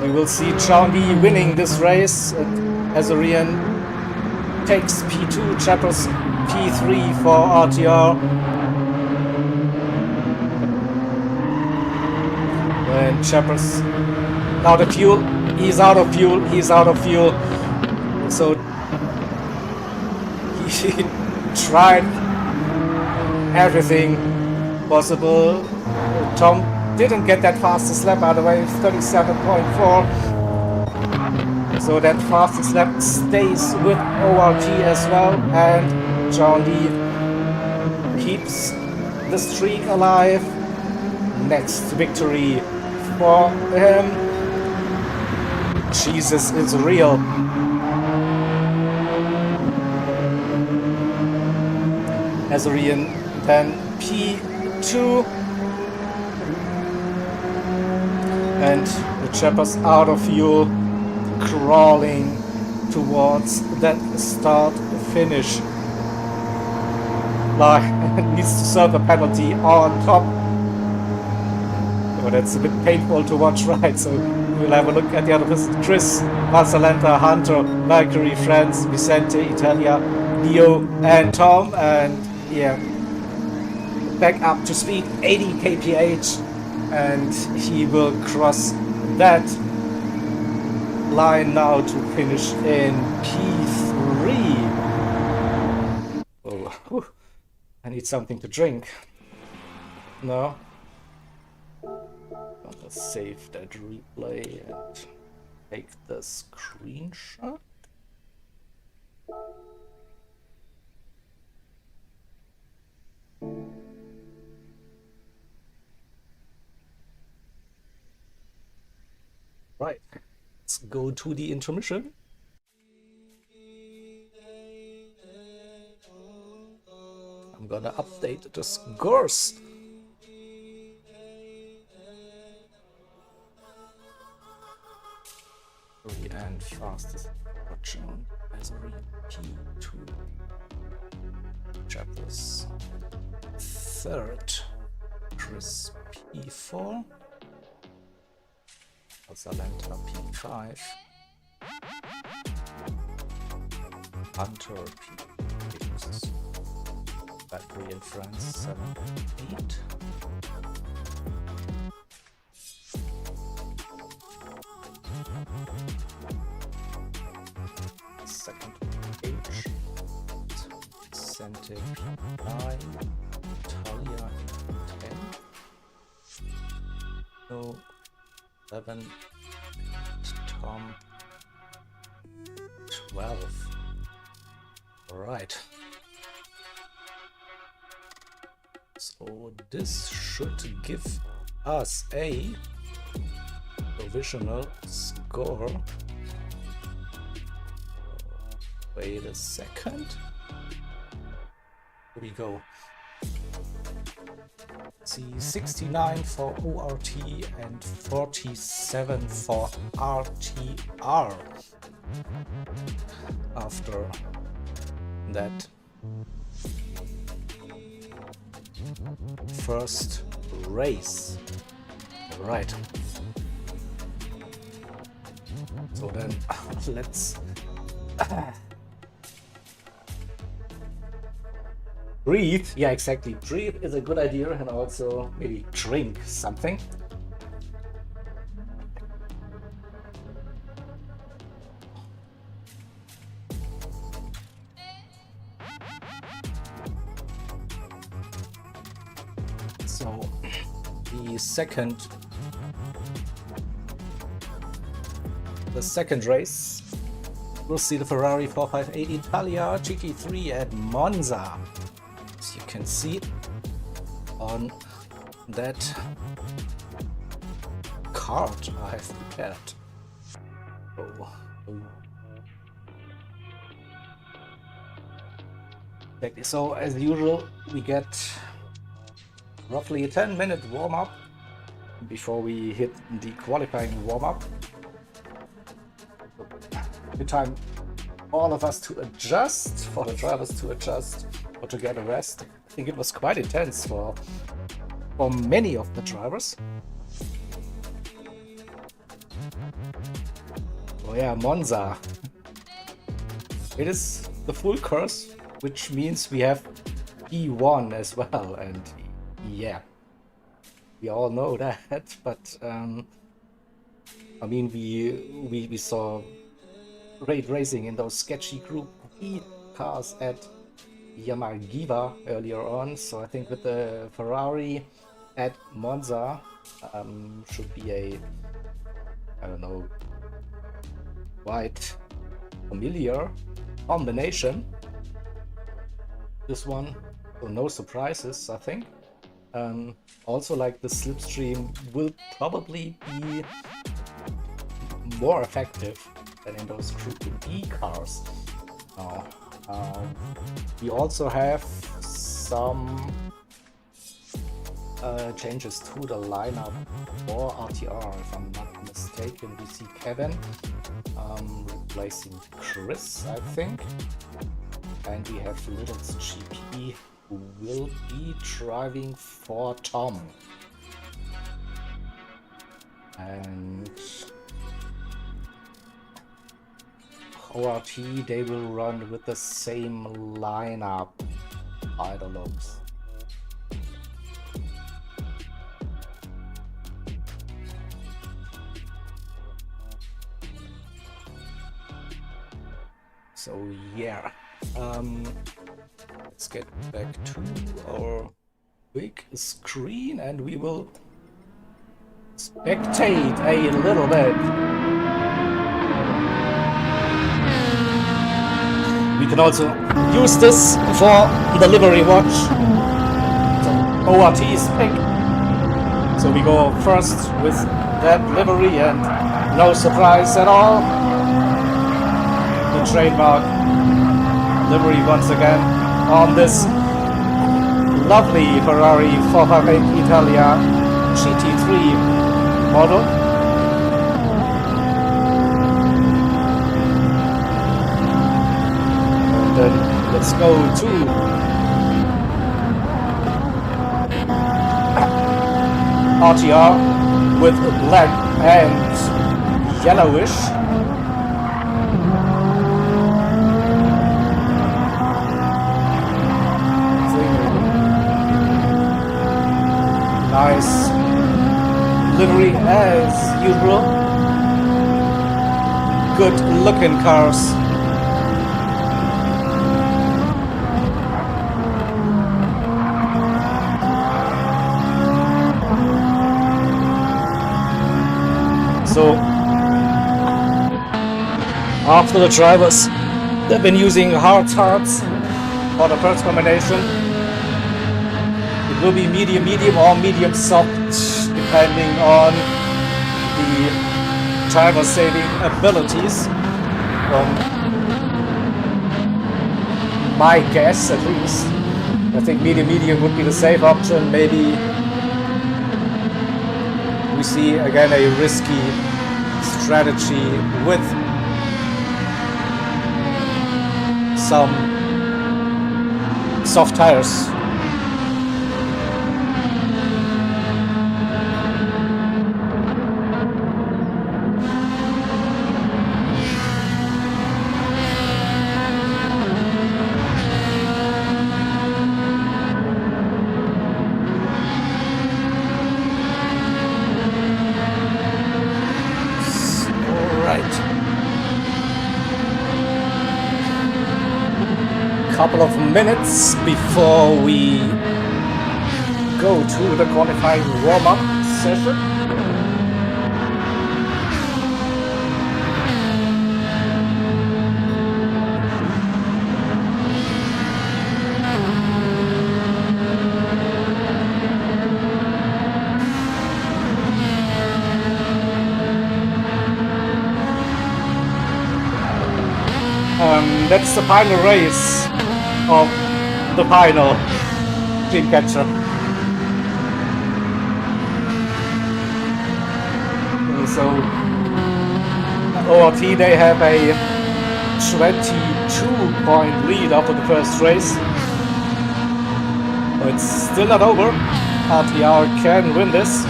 we will see Chaundi winning this race. Azarian takes P2, Chappers P3 for RTR. And Chappers, now the fuel, he's out of fuel. So he tried everything possible. Tom didn't get that fastest lap, by the way, 37.4. So that fastest lap stays with ORT as well, and John Lee keeps the streak alive. Next victory for him. Jesus is real. Azarian then P2. And the Chappers out of fuel, crawling towards that start finish line. Needs to serve a penalty on top. But that's a bit painful to watch, right? So we'll have a look at the other person. Chris, Marcelenta, Hunter, Mercury, Franz, Vicente, Italia, Leo, and Tom. And yeah, back up to speed, 80 kph. And he will cross that line now to finish in P3. Oh, whew. I need something to drink. No. Gonna save that replay and take the screenshot. Right, let's go to the intermission. I'm gonna update the scores. And fastest production as P2 chapters. Third, Chris P4, Zalenta P5, Hunter P6, Battery in France 7, 8. Second H, Vicente P9, Italia 10, no 11, Tom 12. All right. So this should give us a provisional score. Wait a second. Here we go. See, 69 for ORT and 47 for RTR. After that first race. All right. So then let's breathe. Yeah, exactly. Breathe is a good idea, and also maybe drink something. So the second race, we'll see the Ferrari 458 Italia GT3 at Monza. As you can see on that card I have prepared. So as usual, we get roughly a 10-minute warm-up before we hit the qualifying warm-up. Good time all of us to adjust, for the drivers to adjust, or to get a rest. I think it was quite intense for many of the drivers. Oh yeah, Monza. It is the full course, which means we have P1 as well, and yeah, we all know that, but I mean, we saw great racing in those sketchy Group E cars at Yamagiva earlier on, so I think with the Ferrari at Monza should be a, I don't know, quite familiar combination. This one, so no surprises, I think. Also, like, the slipstream will probably be more effective than in those Group E cars. We also have some changes to the lineup for RTR, if I'm not mistaken. We see Kevin replacing Chris, I think. And we have Little's GP, who will be driving for Tom. And ORT, they will run with the same lineup. I don't know. So yeah, let's get back to our big screen and we will spectate a little bit. We can also use this for the livery watch. So ORT is pick. So we go first with that livery and no surprise at all. The trademark livery once again on this lovely Ferrari 458 Italia GT3 model. And then let's go to RTR with black and yellowish. Nice livery as usual. Good looking cars. So after the drivers, they've been using hard tarts for the first combination. It will be medium or medium soft, depending on the driver saving abilities. My guess, at least, I think medium would be the safe option. Maybe we see again a risky strategy with some soft tires. Couple of minutes before we go to the qualifying warm-up session. That's the final race of the final team catcher. So ORT, they have a 22-point lead after the first race. It's still not over. RTR can win this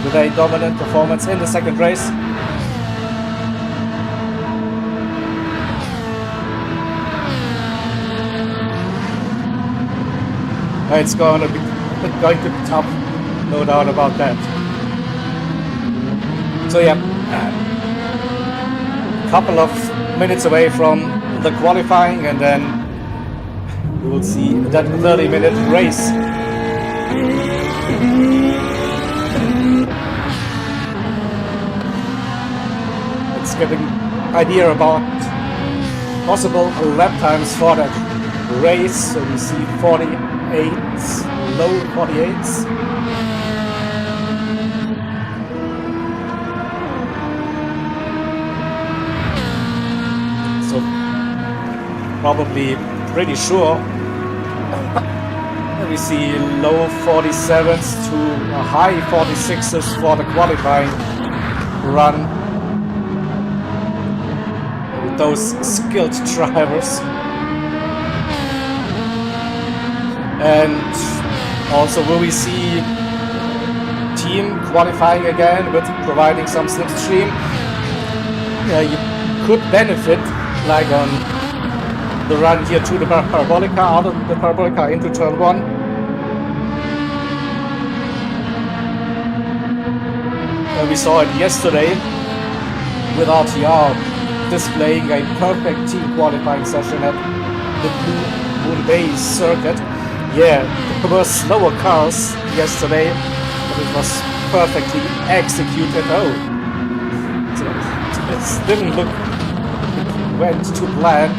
with a dominant performance in the second race. It's going to be tough, no doubt about that. So yeah, a couple of minutes away from the qualifying, and then we will see that 30-minute race. Let's get an idea about possible lap times for that race. So we see 48s, low 48s. So probably pretty sure we see low 47s to high 46s for the qualifying run with those skilled drivers. And also will we see team qualifying again with providing some slipstream. Yeah, you could benefit, like on the run here to the Parabolica, out of the Parabolica into turn 1. We saw it yesterday with RTR displaying a perfect team qualifying session at the Blue Moon Bay circuit. Yeah, there were slower cars yesterday, but it was perfectly executed. Oh, so it didn't look it went to plan.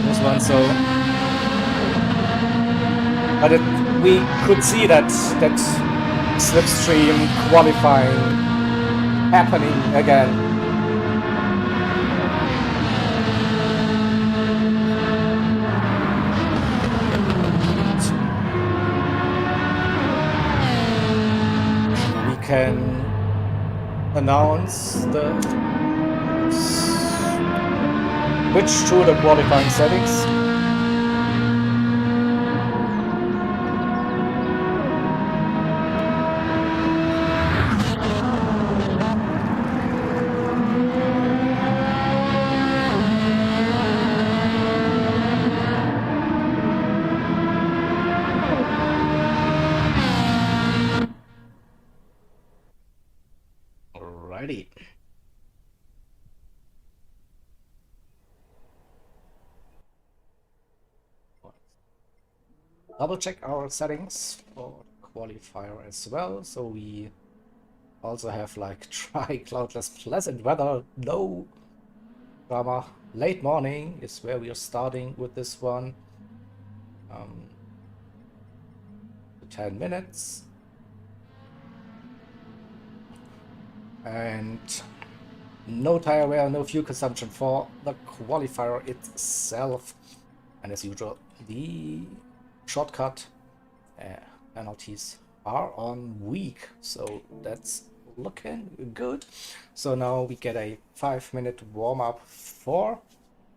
This one, so, but we could see that slipstream qualifying happening again. We can announce the switch to the qualifying settings. Alrighty. Double check our settings for qualifier as well. So we also have like dry, cloudless, pleasant weather, no drama. Late morning is where we are starting with this one. 10 minutes. And no tire wear, no fuel consumption for the qualifier itself. And as usual, the shortcut penalties are on weak, so that's looking good. So now we get a 5-minute warm-up for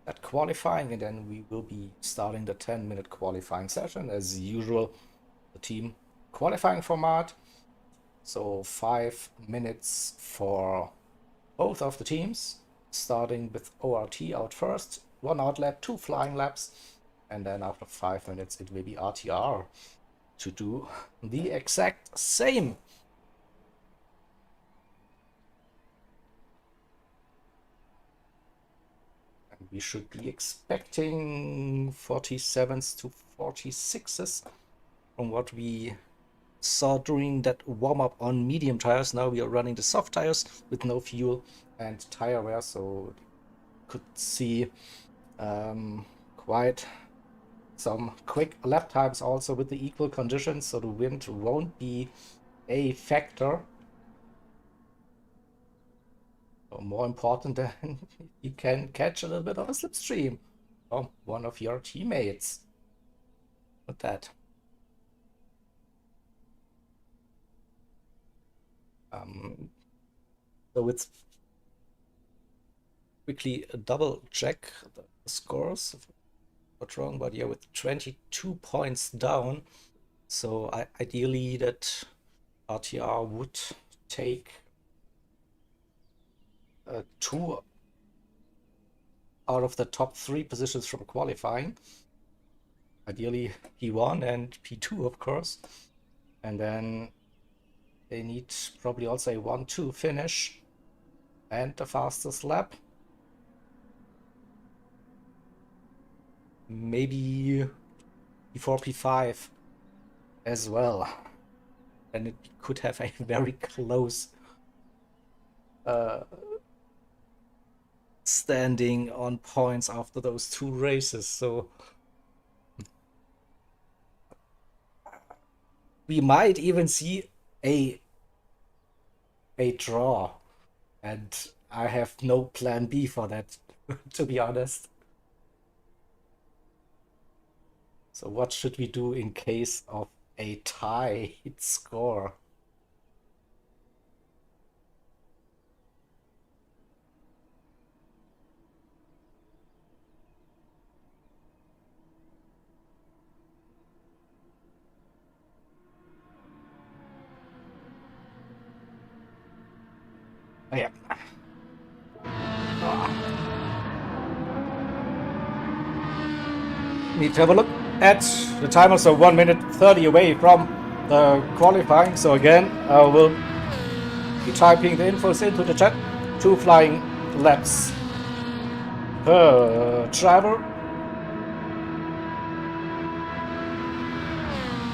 that qualifying, and then we will be starting the 10-minute qualifying session as usual, the team qualifying format. So 5 minutes for both of the teams, starting with ORT out first, 1 out lap, 2 flying laps, and then after 5 minutes it will be RTR to do the exact same. And we should be expecting 47s to 46s from what we saw during that warm-up on medium tires. Now we are running the soft tires with no fuel and tire wear, so could see quite some quick lap times also with the equal conditions, so the wind won't be a factor. So more important than you can catch a little bit of a slipstream from one of your teammates with that. So it's quickly double check the scores. What's wrong, but yeah, with 22 points down, so ideally that RTR would take 2 out of the top 3 positions from qualifying. Ideally P1 and P2, of course, and then they need probably also a 1-2 finish and the fastest lap. Maybe before P5 as well. And it could have a very close standing on points after those 2 races. So we might even see a draw. And I have no plan B for that, to be honest. So what should we do in case of a tied score? Oh, yeah. Need to have a look at the timer, so 1 minute 30 away from the qualifying. So again, I will be typing the infos into the chat. 2 flying laps per driver.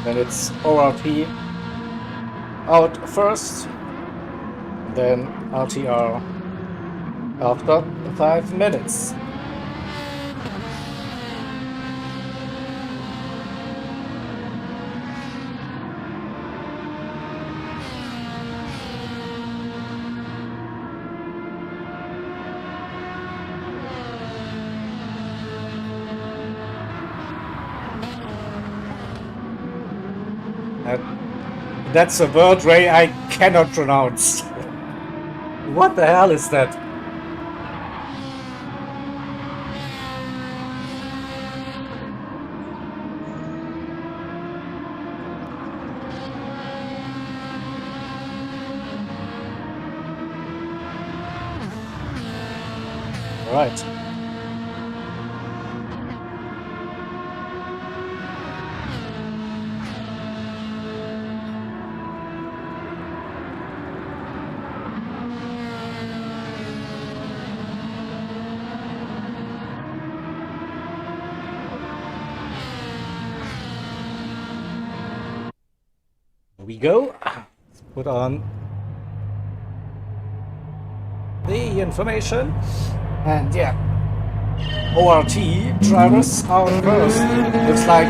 Then it's ORT out first, then RTR after 5 minutes. That's a word, Ray, I cannot pronounce. What the hell is that? All right. We go. Let's put on the information, and yeah, ORT drivers out first. Looks like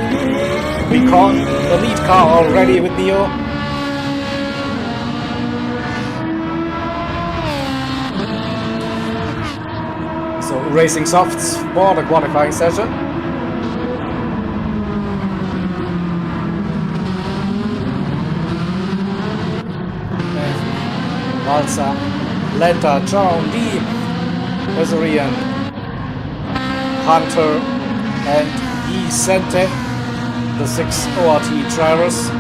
we caught the lead car already with Neo. So racing softs for the qualifying session. Balsa, Lenta, John, Lee, Azorian, Hunter, and Vicente, the 6 ORT drivers.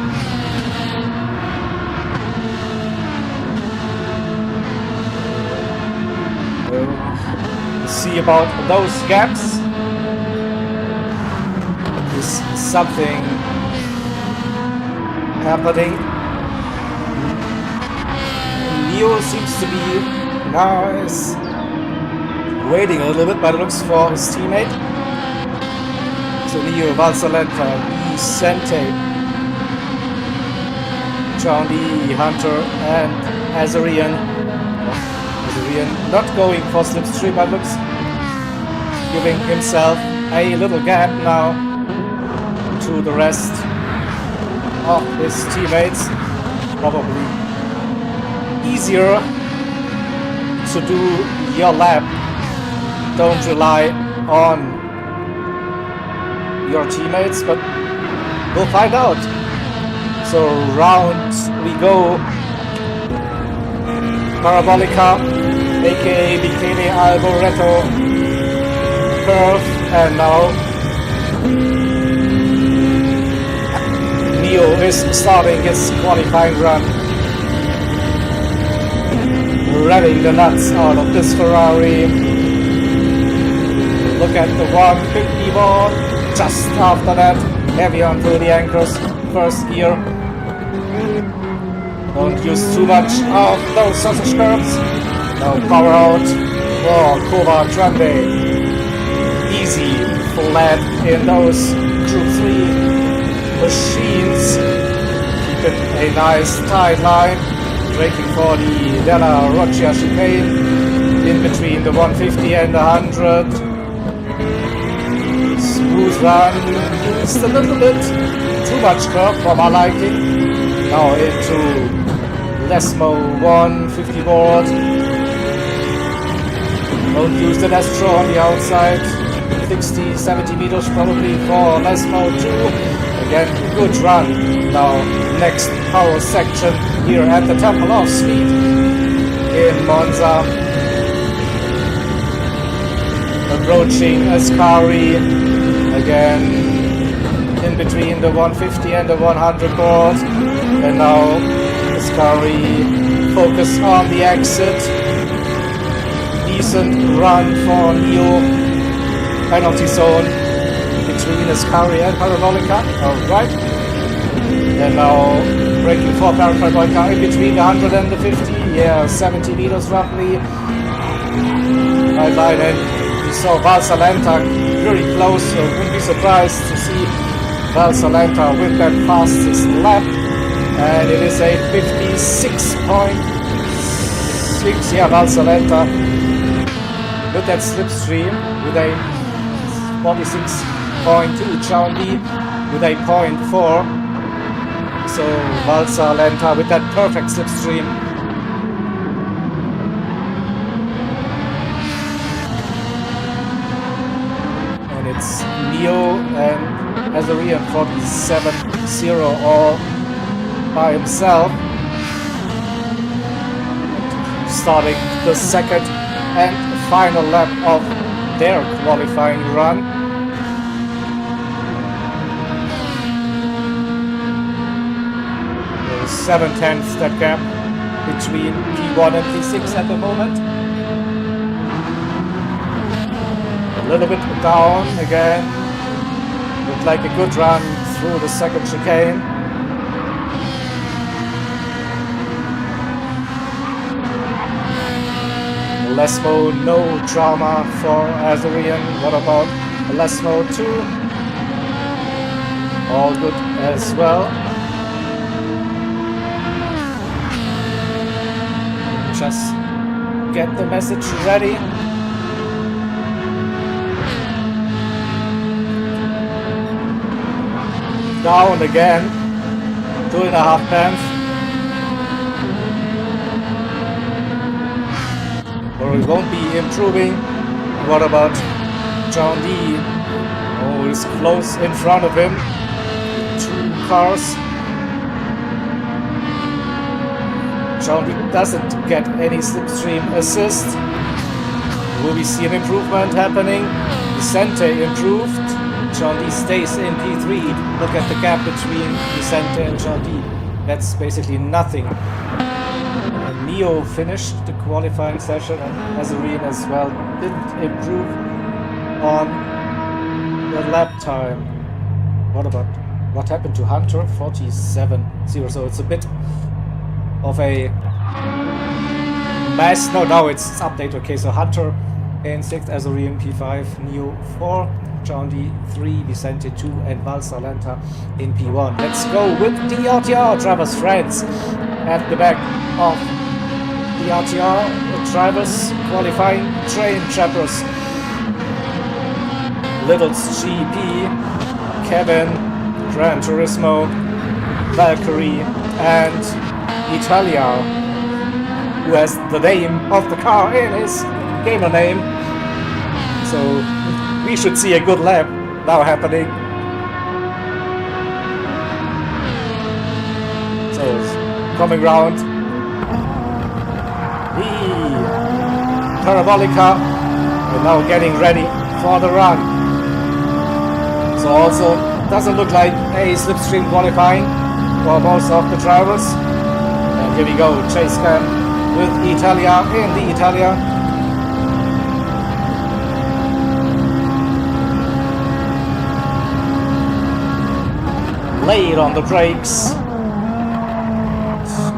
We'll see about those gaps. Is something happening? Neo seems to be now is waiting a little bit by the looks for his teammate. So Neo, Valsalenta, Vicente, John Lee, Hunter, and Azorian. Azorian not going for slipstream by looks, giving himself a little gap now to the rest of his teammates. Probably easier to do your lap. Don't rely on your teammates, but we'll find out. So round we go. Parabolica, aka Bikini Alboreto curve, and now Neo is starting his qualifying run. Revving the nuts out of this Ferrari. Look at the 150 board. Just after that, heavy onto the anchors. First gear. Don't use too much of those sausage curves. Now power out for Cova Grande. Easy, flat in those Group 3 machines. Keep it a nice tight line. Braking for the Della Roccia chicane in between the 150 and the 100. Smooth run, just a little bit too much curve for my liking. Now into Lesmo 150 board. Don't use the Destro on the outside. 60, 70 meters probably for Lesmo 2. Again, good run. Now next power section here at the Temple of Speed in Monza. Approaching Ascari again in between the 150 and the 100 board. And now Ascari focus on the exit. decent run for Neo. Penalty zone between Ascari and Parabolica. Alright. And now braking for Parabolica in between the 100 and the 50. Yeah, 70 meters roughly. Right line, and we saw Valsalenta very close, so wouldn't be surprised to see Valsalenta with that fastest lap. And it is a 56.6. Yeah, Valsalenta with that slipstream with a 46.2. Chaundi with a 0.4. So Valsalenta with that perfect slipstream. And it's Neo and Azarian 47.0 all by himself. Starting the second and final lap of their qualifying run. There's 7/10 that gap between P1 and P6 at the moment. A little bit down again. Looked like a good run through the second chicane. Lesmo, no drama for Azarian. What about Lesmo 2? All good as well. Just get the message ready. Down again, 2.5 pence. Or he won't be improving. What about John D? Oh, he's close in front of him. 2 cars. John D doesn't get any slipstream assist. Will we see an improvement happening? Vicente improved. John D stays in P3. Look at the gap between Vicente and John D. That's basically nothing. Neo finished the qualifying session, and Azarian as well didn't improve on the lap time. What happened to Hunter? 47.0. So it's a bit of a mess. No, now it's update. Okay, so Hunter in 6th, Azarian P5, Neo 4, John D 3, Vicente 2, and Valsalenta in P1. Let's go with the RTR drivers, friends, at the back of the RTR drivers qualifying train trappers. Little's GP, Kevin, Gran Turismo, Valkyrie, and Italia, who has the name of the car in his gamer name. So we should see a good lap now happening. So coming round. Parabolica and now getting ready for the run. So also doesn't look like a slipstream qualifying for most of the drivers. And here we go, chase cam with Italia in the Italia. Late on the brakes.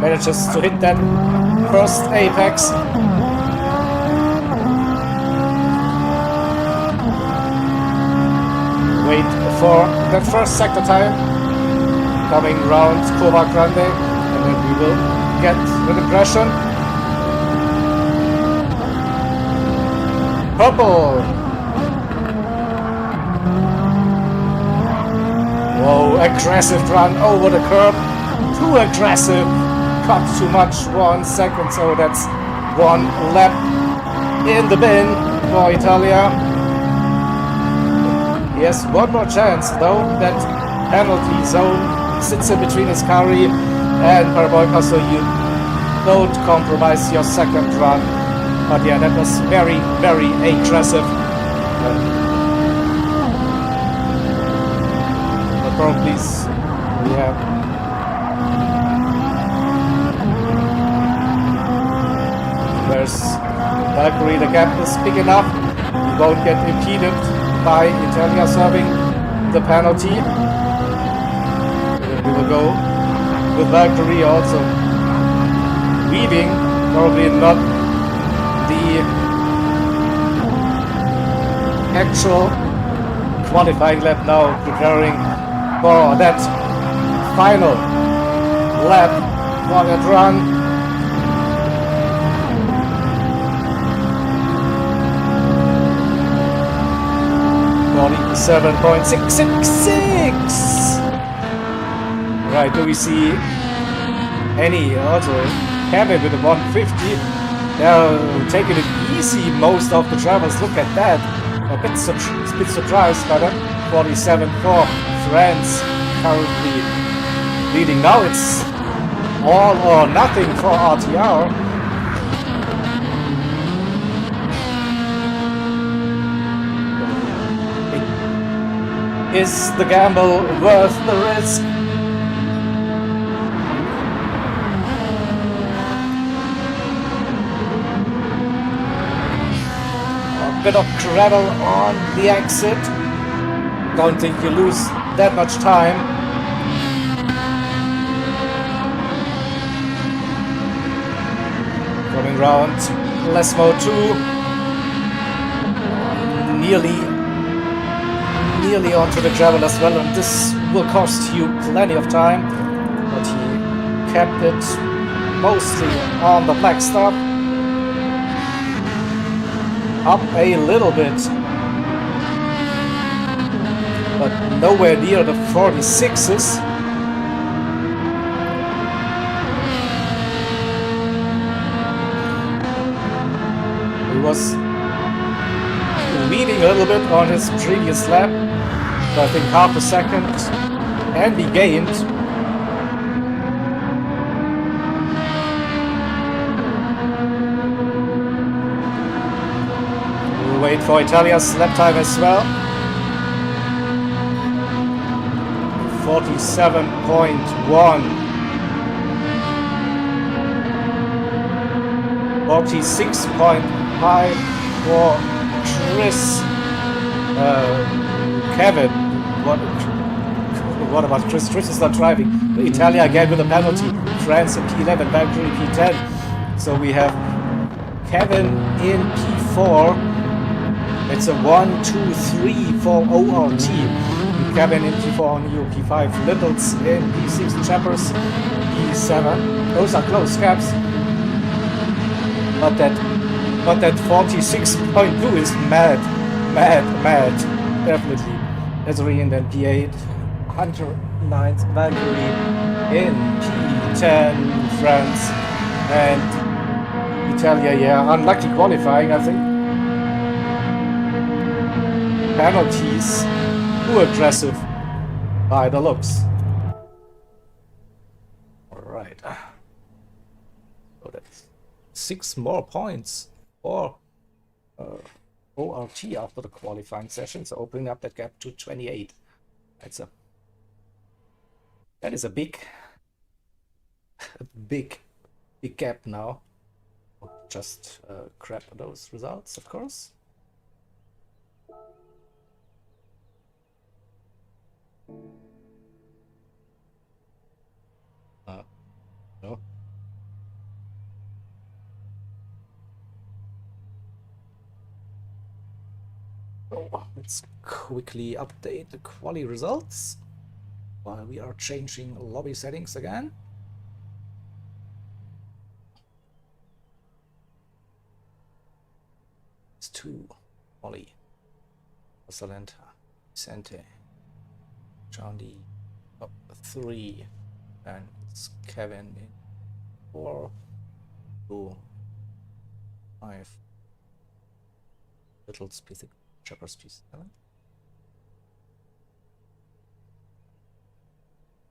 Manages to hit that first apex. Wait for that first sector time. Coming round Cova Grande, and then we will get an impression. Purple. Whoa, aggressive run over the curb. Too aggressive. Cut too much, 1 second, so that's 1 lap in the bin for Italia. He has one more chance though. That penalty zone sits in between Ascari and Parabolica, so you don't compromise your second run. But yeah, that was very, very aggressive. The pro, please. Yeah. Where's Valkyrie, the gap is big enough. He won't get impeded by Italia serving the penalty. We will go with Valkyrie also leading, probably not the actual qualifying lap now, preparing for that final lap for that run. 47.666. Right, do we see any also Kevin with a 150? They're taking it easy, most of the drivers. Look at that. A bit surprised by that. 47.4. France currently leading. Now it's all or nothing for RTR. Is the gamble worth the risk? A bit of travel on the exit. Don't think you lose that much time. Coming round Lesmo 2. Nearly onto the gravel as well, and this will cost you plenty of time, but he kept it mostly on the black stop. Up a little bit, but nowhere near the 46s. He was leading a little bit on his previous lap, so I think half a second, and he gained. We'll wait for Italia's lap time as well. 47.1. 46.5 for Chris. Kevin, what about Chris? Chris is not driving. Italia again with a penalty. France in P11, Valkyrie P10. So we have Kevin in P4. It's a 1, 2, 3 for ORT. Kevin in P4 on EU P5. Littles in P6. Chappers P7. Those are close gaps. But that 46.2 is mad. Definitely. Ezri in then P8. Hunter 9th. Valkyrie in P10. France and Italia. Yeah, unlucky qualifying, I think. Penalties. Too aggressive by the looks. Alright. So that's 6 more points for ORT after the qualifying session, so opening up that gap to 28. That is a big gap now. Just grab those results, of course. No. Let's quickly update the quali results while we are changing lobby settings again. It's 2 quali. Salenta, Vicente, Johnny up 3, and it's Kevin in 4, 2, 5. Little specific. Chopper's P7.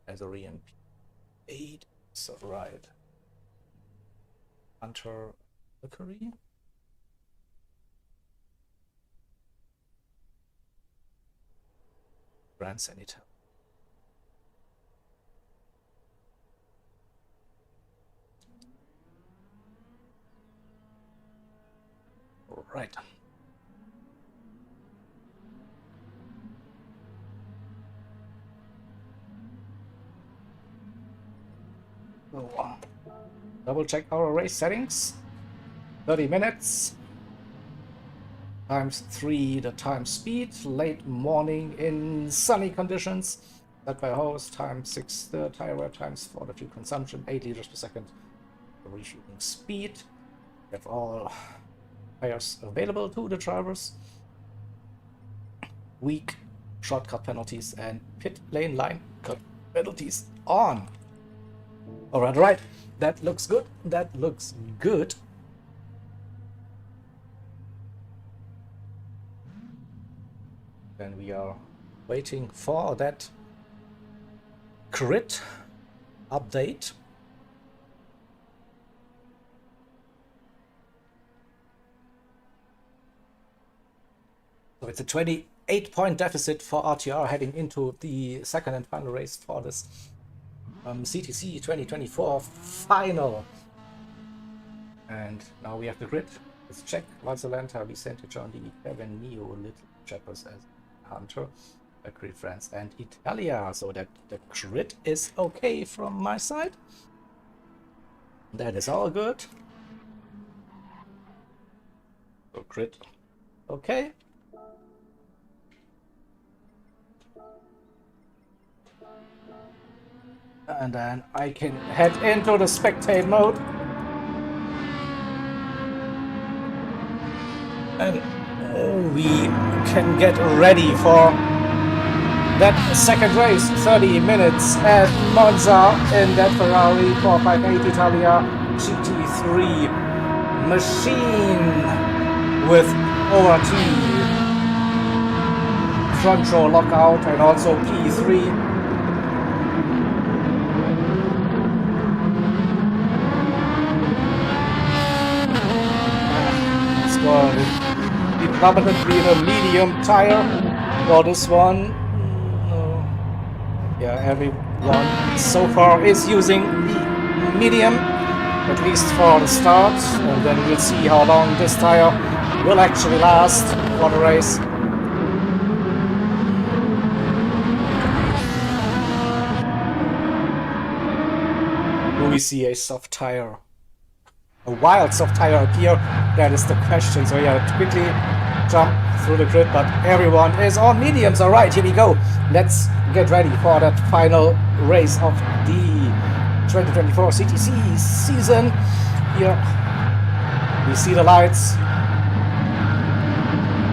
Azori and P8. So right. Hunter Valkyrie. France and Italy. Right. So, double check our race settings. 30 minutes. Times 3 the time speed. Late morning in sunny conditions. Set by host. Times 6 the tire wear. Times 4 the fuel consumption. 8 liters per second. The refueling speed. We have all tires available to the drivers. Weak shortcut penalties and pit lane line cut penalties on. Alright. That looks good. That looks good. Then we are waiting for that crit update. So it's a 28-point deficit for RTR heading into the second and final race for this CTC 2024 final. And now we have the grid. Let's check. Valsalenta, Vicente, John D, Kevin, Neo, Little Chappers as Hunter, Valkyrie, France, and Italia. So that the grid is okay from my side. That is all good. So grid okay. And then I can head into the spectate mode. And we can get ready for that second race. 30 minutes at Monza in that Ferrari 458 Italia GT3 machine with ORT, front row lockout, and also P3. Predominantly the medium tire for this one. Yeah, everyone so far is using the medium, at least for the start, and then we'll see how long this tire will actually last for the race. Will we see a soft tire? A wild soft tire appear? That is the question. So yeah, quickly jump through the grid, but everyone is on mediums. All right, here we go. Let's get ready for that final race of the 2024 CTC season. Here we see the lights,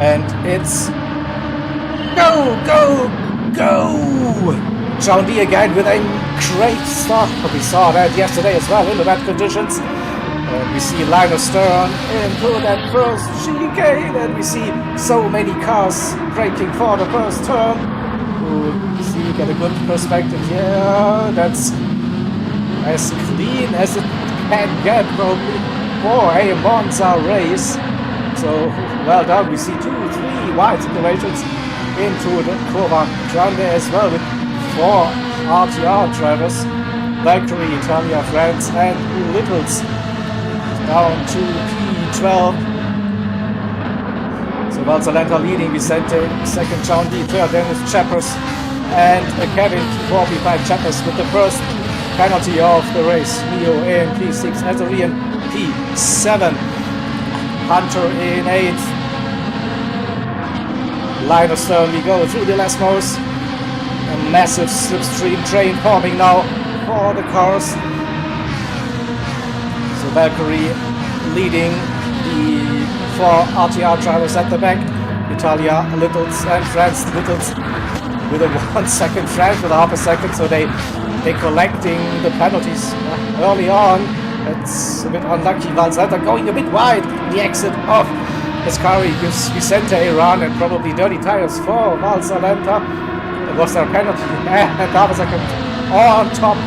and it's go, go, go! John D again with a great start. But we saw that yesterday as well in the bad conditions. We see line of stern into that first chicane, and we see so many cars braking for the first turn. You see, get a good perspective here. That's as clean as it can get, probably, for a Monza race. So, well done. We see 2, 3 wide separations into the Curva Grande as well, with 4 RTR drivers, Valkyrie, Italia, France, and Littles down to P12. So Valsalenta leading, Vicente second, John D third, Dennis Chappers and Kevin P4, Chappers with the first penalty of the race. Neo in P6, Azarian P7, Hunter in 8th. Line of stern we go through the Lesmos. A massive slipstream train forming now for the cars. So Valkyrie leading the 4 RTR drivers at the back. Italia, Littles, and France. Littles with a 1 second, France with a half a second. So they're collecting the penalties early on. It's a bit unlucky. Valsalenta going a bit wide. The exit of Escari gives Vicente a run, and probably dirty tires for Valsalenta. That was their penalty. And half a second on top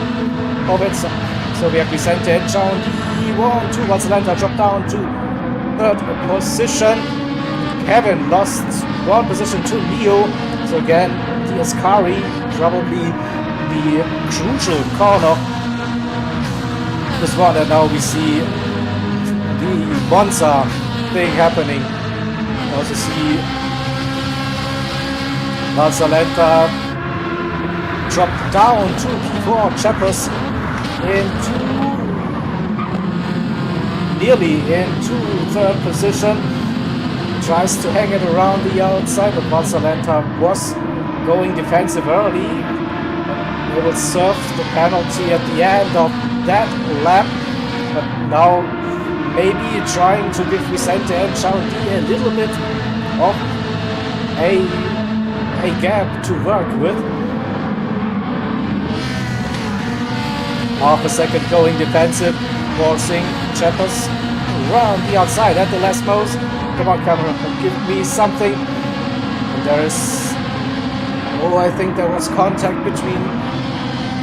of it. So we have Vicente and John D1, 2. Valsalenta dropped down to 3rd position. Kevin lost 1 position to Leo. So again, the Escari, probably the crucial corner. This one, and now we see the Monza thing happening. Also see Valsalenta drop down to P4 Chappers nearly into third position. Tries to hang it around the outside, but Valsalenta was going defensive early. He will serve the penalty at the end of that lap, but now maybe trying to give Vicente and Chardy a little bit of a gap to work with. Half a second going defensive, forcing Chappers around the outside at the last most. Come on, camera, give me something. And there is, oh, I think there was contact between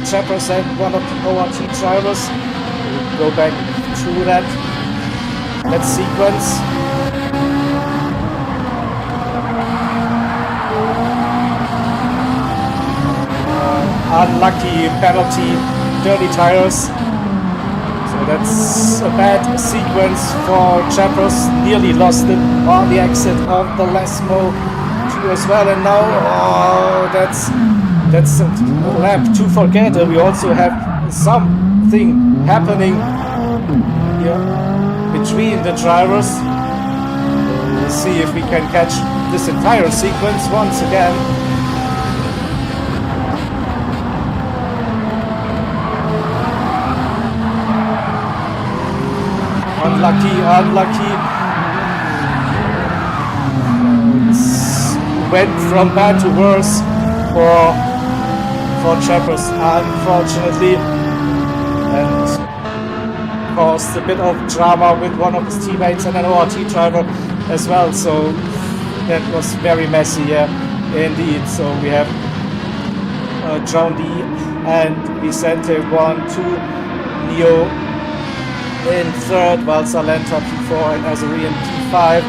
Chappers and one of the ORT drivers. We'll go back through that sequence. Unlucky penalty, dirty tires. So that's a bad sequence for Chappers. Nearly lost it on the exit of the Lesmo too as well. And now, oh, that's a lap to forget. We also have something happening here between the drivers. We'll see if we can catch this entire sequence once again. Unlucky. Went from bad to worse for Chappers, unfortunately, and caused a bit of drama with one of his teammates and an ORT driver as well. So that was very messy, indeed. So we have John D and Vicente 1-2, Neo in third, Valsalenta P4 and Azuri in P5.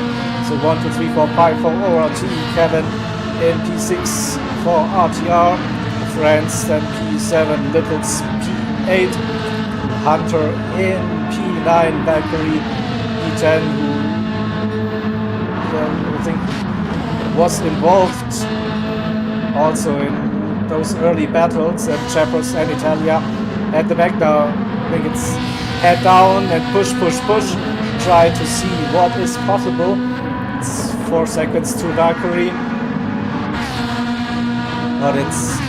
So 1, 2, 3, 4, 5 for ORT, Kevin in P6 for RTR, France then P7, Littles P8, Hunter in P9, Valkyrie P10, who I think was involved also in those early battles, and Chappers and Italia at the back now. I think it's head down and push, try to see what is possible. It's 4 seconds to Valkyrie, but it's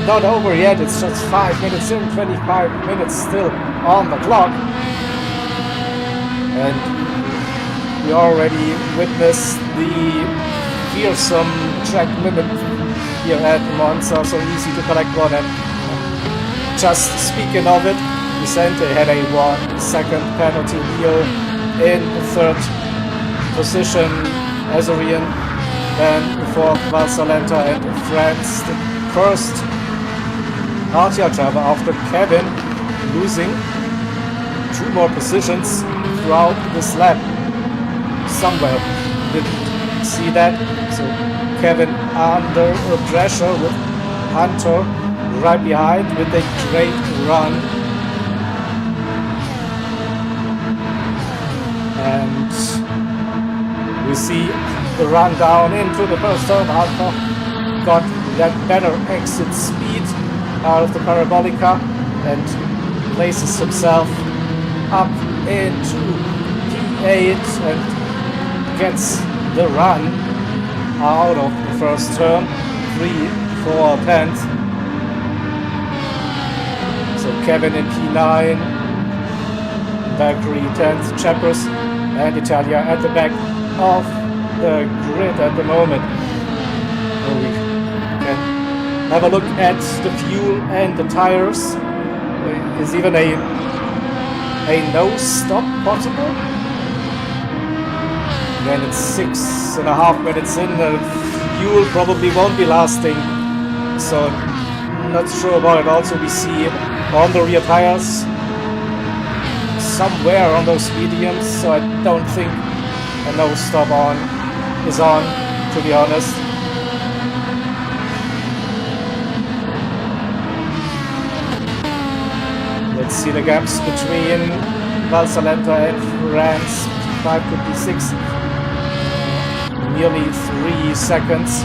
not over yet. It's just 5 minutes in, 25 minutes still on the clock, and we already witnessed the fearsome track limit here at Monza, so easy to collect one. And just speaking of it, Vicente had a 1 second penalty. Leo in third position, Azurian then fourth, Valsalenta and France the first RTR driver after Kevin losing 2 more positions throughout this lap. Somewhere didn't see that. So Kevin under pressure with Hunter right behind with a great run, and we see the run down into the first turn. Hunter got that better exit speed out of the Parabolica and places himself up into P8 and gets the run out of the first turn, 3, 4, 10th. So Kevin in P9, Valkyrie 10th, Chappers and Italia at the back of the grid at the moment. So we can have a look at the fuel and the tires. Is even a no stop possible? Then it's 6.5 minutes in, the fuel probably won't be lasting. So not sure about it. Also we see on the rear tires somewhere on those mediums, so I don't think a no stop is on, to be honest. Let's see the gaps between Valsalenta and France P5 to P6, nearly 3 seconds.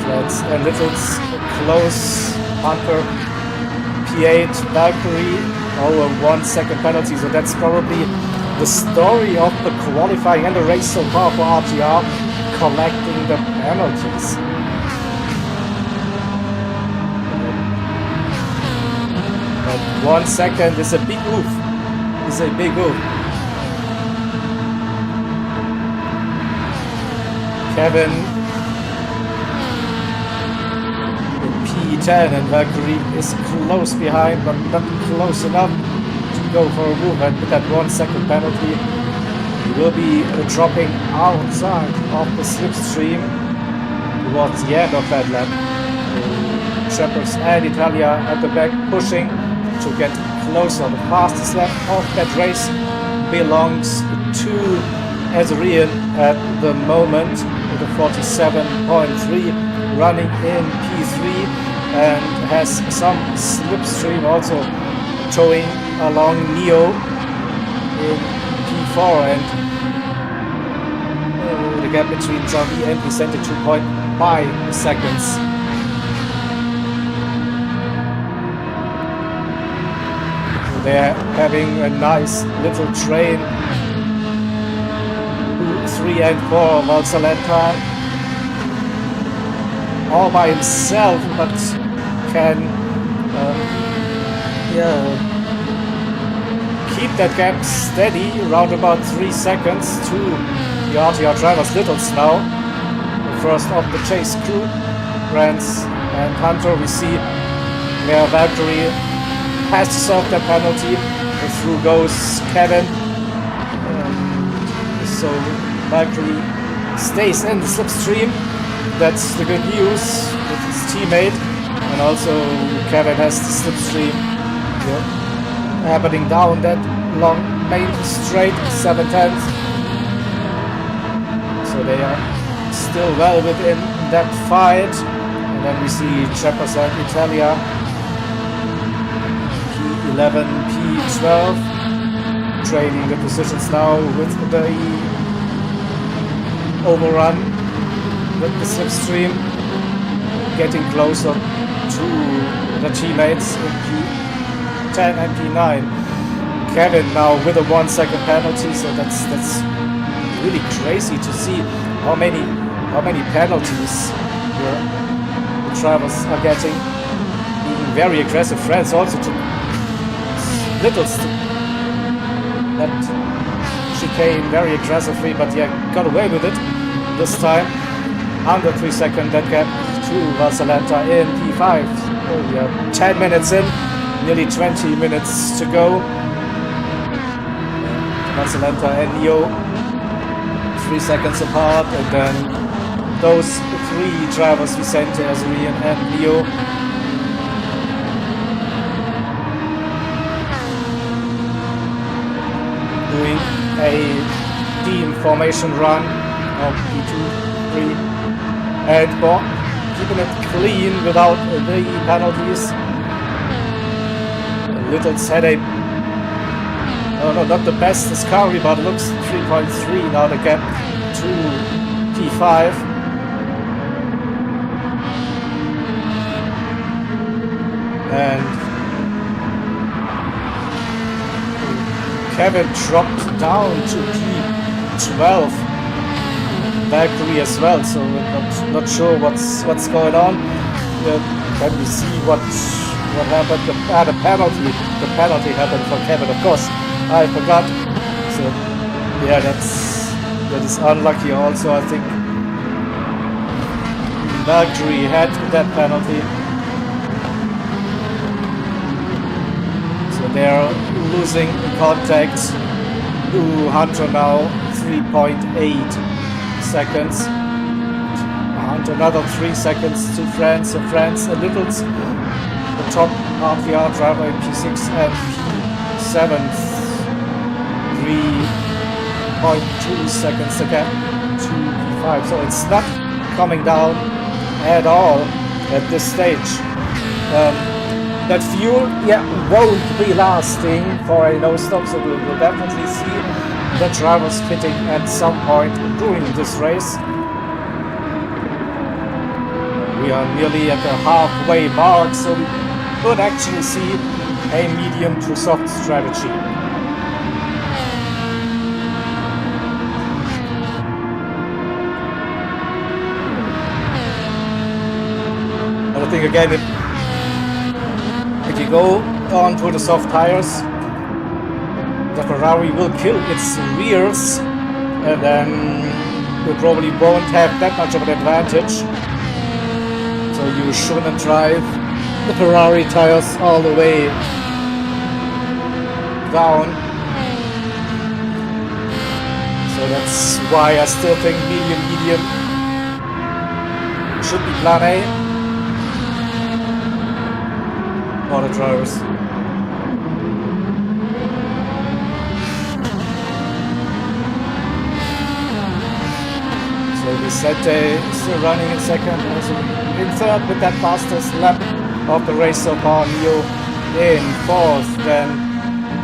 That's a little close. Hunter P8, Valkyrie, over 1 second penalty, so that's probably the story of the qualifying and the race so far for RTR, collecting the penalties. But 1 second is a big move. Is a big move. Kevin in P10 and Valkyrie is close behind, but not close enough to go for a move. And with that 1 second penalty, he will be dropping outside of the slipstream towards the end of that lap. Shepherds and Italia at the back pushing to get closer. The fastest lap of that race belongs to Azarian at the moment with a 47.3, running in P3 and has some slipstream also towing along Neo in P4, and the gap between Javi and Vicente 2.5 seconds. They're having a nice little train. 3 and 4, Valsalenta all by himself, but can keep that gap steady around about 3 seconds to the RTR drivers. Littles now, the first of the chase crew. Rance and Hunter, we see where Valkyrie has to serve the penalty. Through goes Kevin. So Valkyrie stays in the slipstream. That's the good news with his teammate. And also Kevin has the slipstream happening down that long main straight, 7/10. So they are still well within that fight. And then we see Cheppers and Italia, P11, P12, trading the positions now with the overrun with the slipstream, getting closer to the teammates in P10 and P9. Kevin now with a 1 second penalty, so that's really crazy to see how many penalties the drivers are getting. Being very aggressive. France also took Littles to that chicane very aggressively, but yeah, got away with it this time. Under 3 seconds that gap to Valsalenta in P5. Oh, we are 10 minutes in, nearly 20 minutes to go. Valsalenta and Neo 3 seconds apart, and then those 3 drivers, Vicente, Azarian and Leo, doing a team formation run of P2, 3 and 4, keeping it clean without the penalties. Littles had a not the best discovery, but looks 3.3 now the gap to P5. And Kevin dropped down to P12. Valkyrie as well, so we're not sure what's going on. Can we see what happened? The penalty happened for Kevin, of course. I forgot. So yeah, that is unlucky. Also, I think Valkyrie had that penalty. So they're losing contact to Hunter now, 3.8 seconds. Hunter another 3 seconds to France. So France a little the top RTR driver in P6 and P7. 3.2 seconds again to P5. So it's not coming down at all at this stage. that fuel, yeah, won't be lasting for a no stop, so we will definitely see the drivers pitting at some point during this race. We are nearly at the halfway mark, so we could actually see a medium to soft strategy. And I think again, if you go on to the soft tires, the Ferrari will kill its rears, and then you probably won't have that much of an advantage. So you shouldn't drive the Ferrari tires all the way down. So that's why I still think medium should be plan A for the drivers. So we said still running in second, also in third with that fastest lap of the race so far. Leo in fourth, then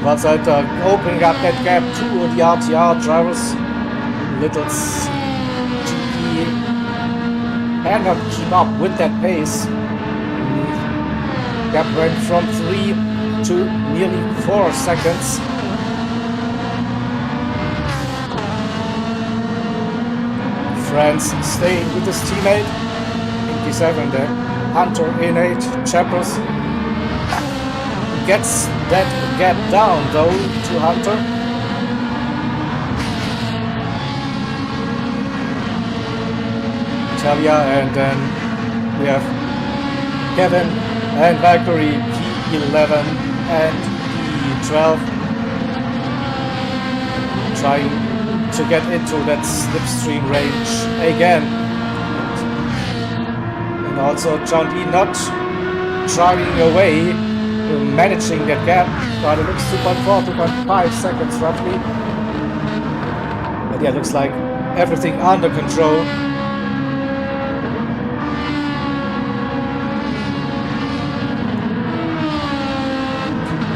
Valsalter opening up that gap to the RTR drivers. Little's GP cannot keep up with that pace. Gap went from 3 to nearly 4 seconds. France staying with his teammate in P7 there. Hunter in 8, Chappers gets that gap down though to Hunter. Italia, and then we have Kevin and Valkyrie P11 and P12 trying to get into that slipstream range again. And also John D not driving away, managing that gap, but it looks 2.4, 2.5 seconds roughly. But yeah, looks like everything under control.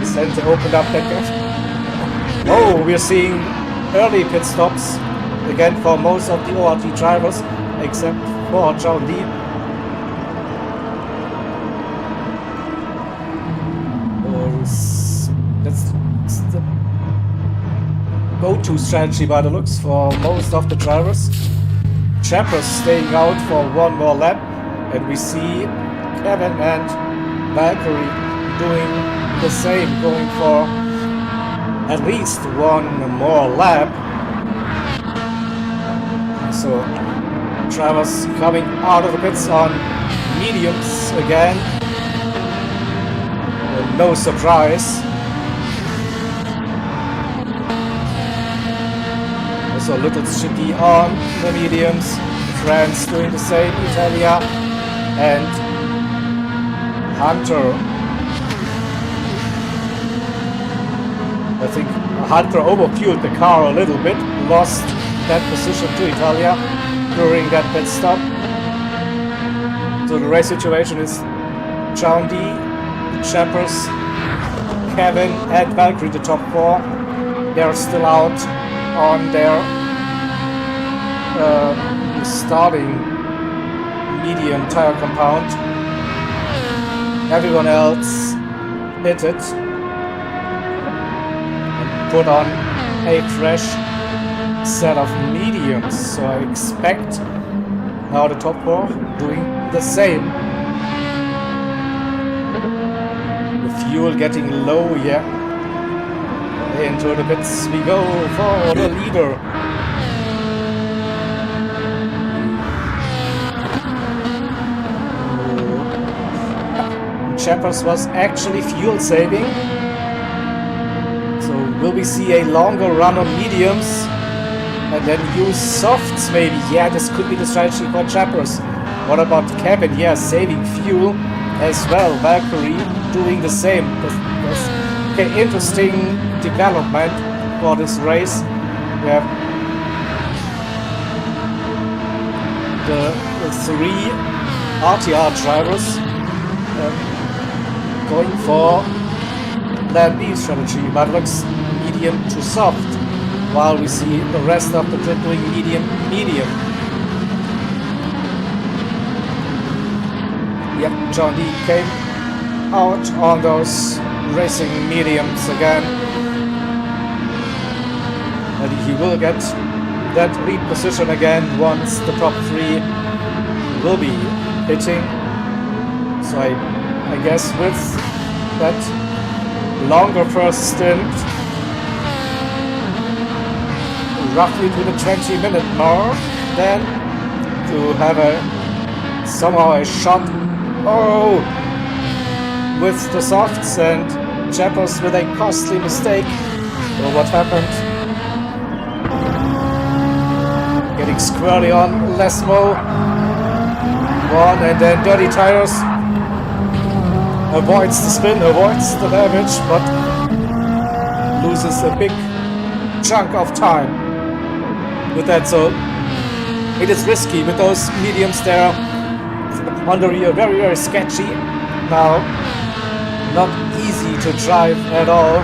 Since they opened up that gap. Oh, we're seeing early pit stops again for most of the ORT drivers, except for John Lee. That's the go-to strategy by the looks for most of the drivers. Chappers staying out for one more lap, and we see Kevin and Valkyrie doing the same, going for at least one more lap. So drivers coming out of the pits on mediums again. No surprise. Also Little's GP on the mediums. France doing the same, Italia and Hunter. I think Hunter overfueled the car a little bit, lost that position to Italia during that pit stop. So the race situation is John D, Chappers, Kevin and Valkyrie, the top 4. They're still out on their starting medium tire compound. Everyone else pitted and put on a fresh set of mediums. So I expect now the top 4 doing the same. The fuel getting low, yeah. Into the pits we go for the leader. Chappers was actually fuel saving. So will we see a longer run on mediums and then use softs maybe? Yeah, this could be the strategy for Chappers. What about Kevin? Yeah, saving fuel as well. Valkyrie doing the same. Okay, interesting development for this race. We have the 3 RTR drivers going for plan B strategy, but looks medium to soft, while we see the rest of the grid doing medium. Yep, John D came out on those racing mediums again, and he will get that lead position again once the top 3 will be hitting. So I guess with that longer first stint, roughly to the 20-minute mark, then to have somehow a shot with the softs, and Chappers with a costly mistake. So what happened? Getting squarely on Lesmo. One, and then Dirty Tires avoids the spin, avoids the damage, but loses a big chunk of time with that. So it is risky with those mediums there on the rear, very, very sketchy. Now, not easy to drive at all.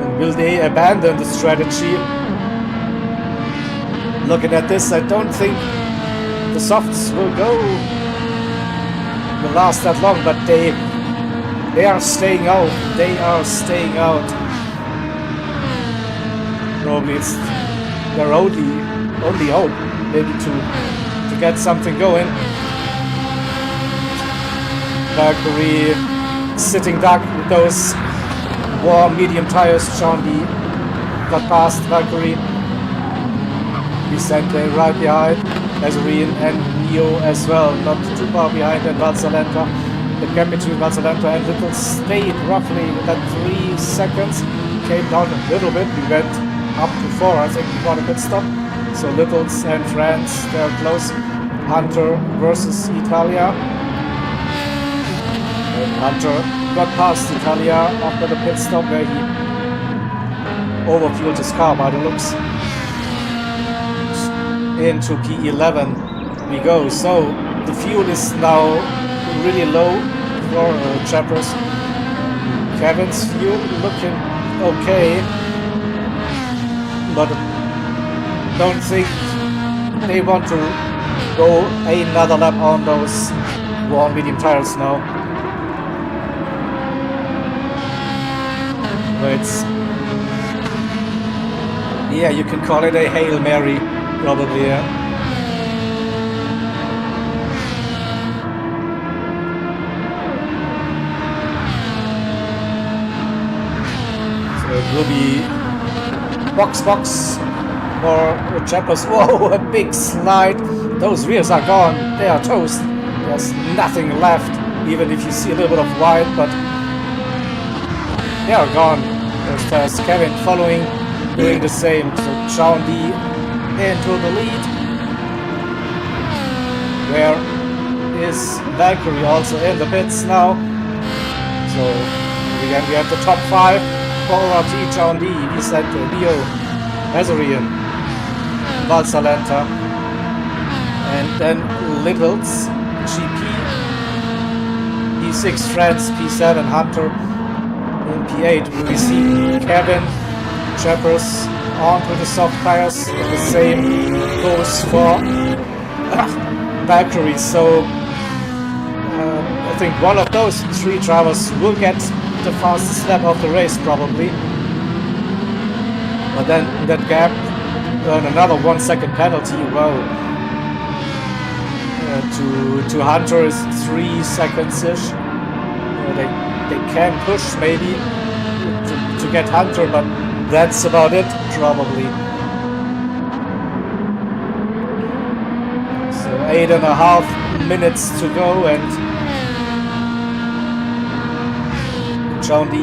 And will they abandon the strategy? Looking at this, I don't think the softs will last that long, but they are staying out. They are staying out. Probably it's their only hope, maybe to get something going. Valkyrie sitting duck with those warm medium tires. John D got past Valkyrie. Vicente right behind, Azarine and Neo as well, not too far behind, and Valsalenta. The gap between Valsalenta and Little stayed roughly at 3 seconds, came down a little bit, we went up to 4, I think, before the pit stop. So Littles and France, they're close. Hunter versus Italia. And Hunter got past Italia after the pit stop, where he overfueled his car by the looks. Into P11 we go. So the fuel is now really low for Chappers. Kevin's fuel looking okay, but don't think they want to go another lap on those warm medium tires now. But yeah, you can call it a Hail Mary. Probably, yeah. So it will be box for Chappers. Whoa, a big slide. Those rears are gone. They are toast. There's nothing left, even if you see a little bit of white, but they are gone. There's Kevin following, doing the same. So Sean D into the lead. Where is Valkyrie also in the pits now? So again we have the top 5 for ORT, John D, Vicente, Leo, Azarian, Valsalenta, and then Littles, GP, P6 France, P7 Hunter, and P8 we see Kevin, Chappers onto the soft tires. The same goes for Valkyrie. So I think one of those 3 drivers will get the fastest lap of the race probably. But then in that gap, another 1 second penalty. Well, to Hunter is 3 seconds ish. They can push maybe to get Hunter, but that's about it, probably. So 8.5 minutes to go, and John D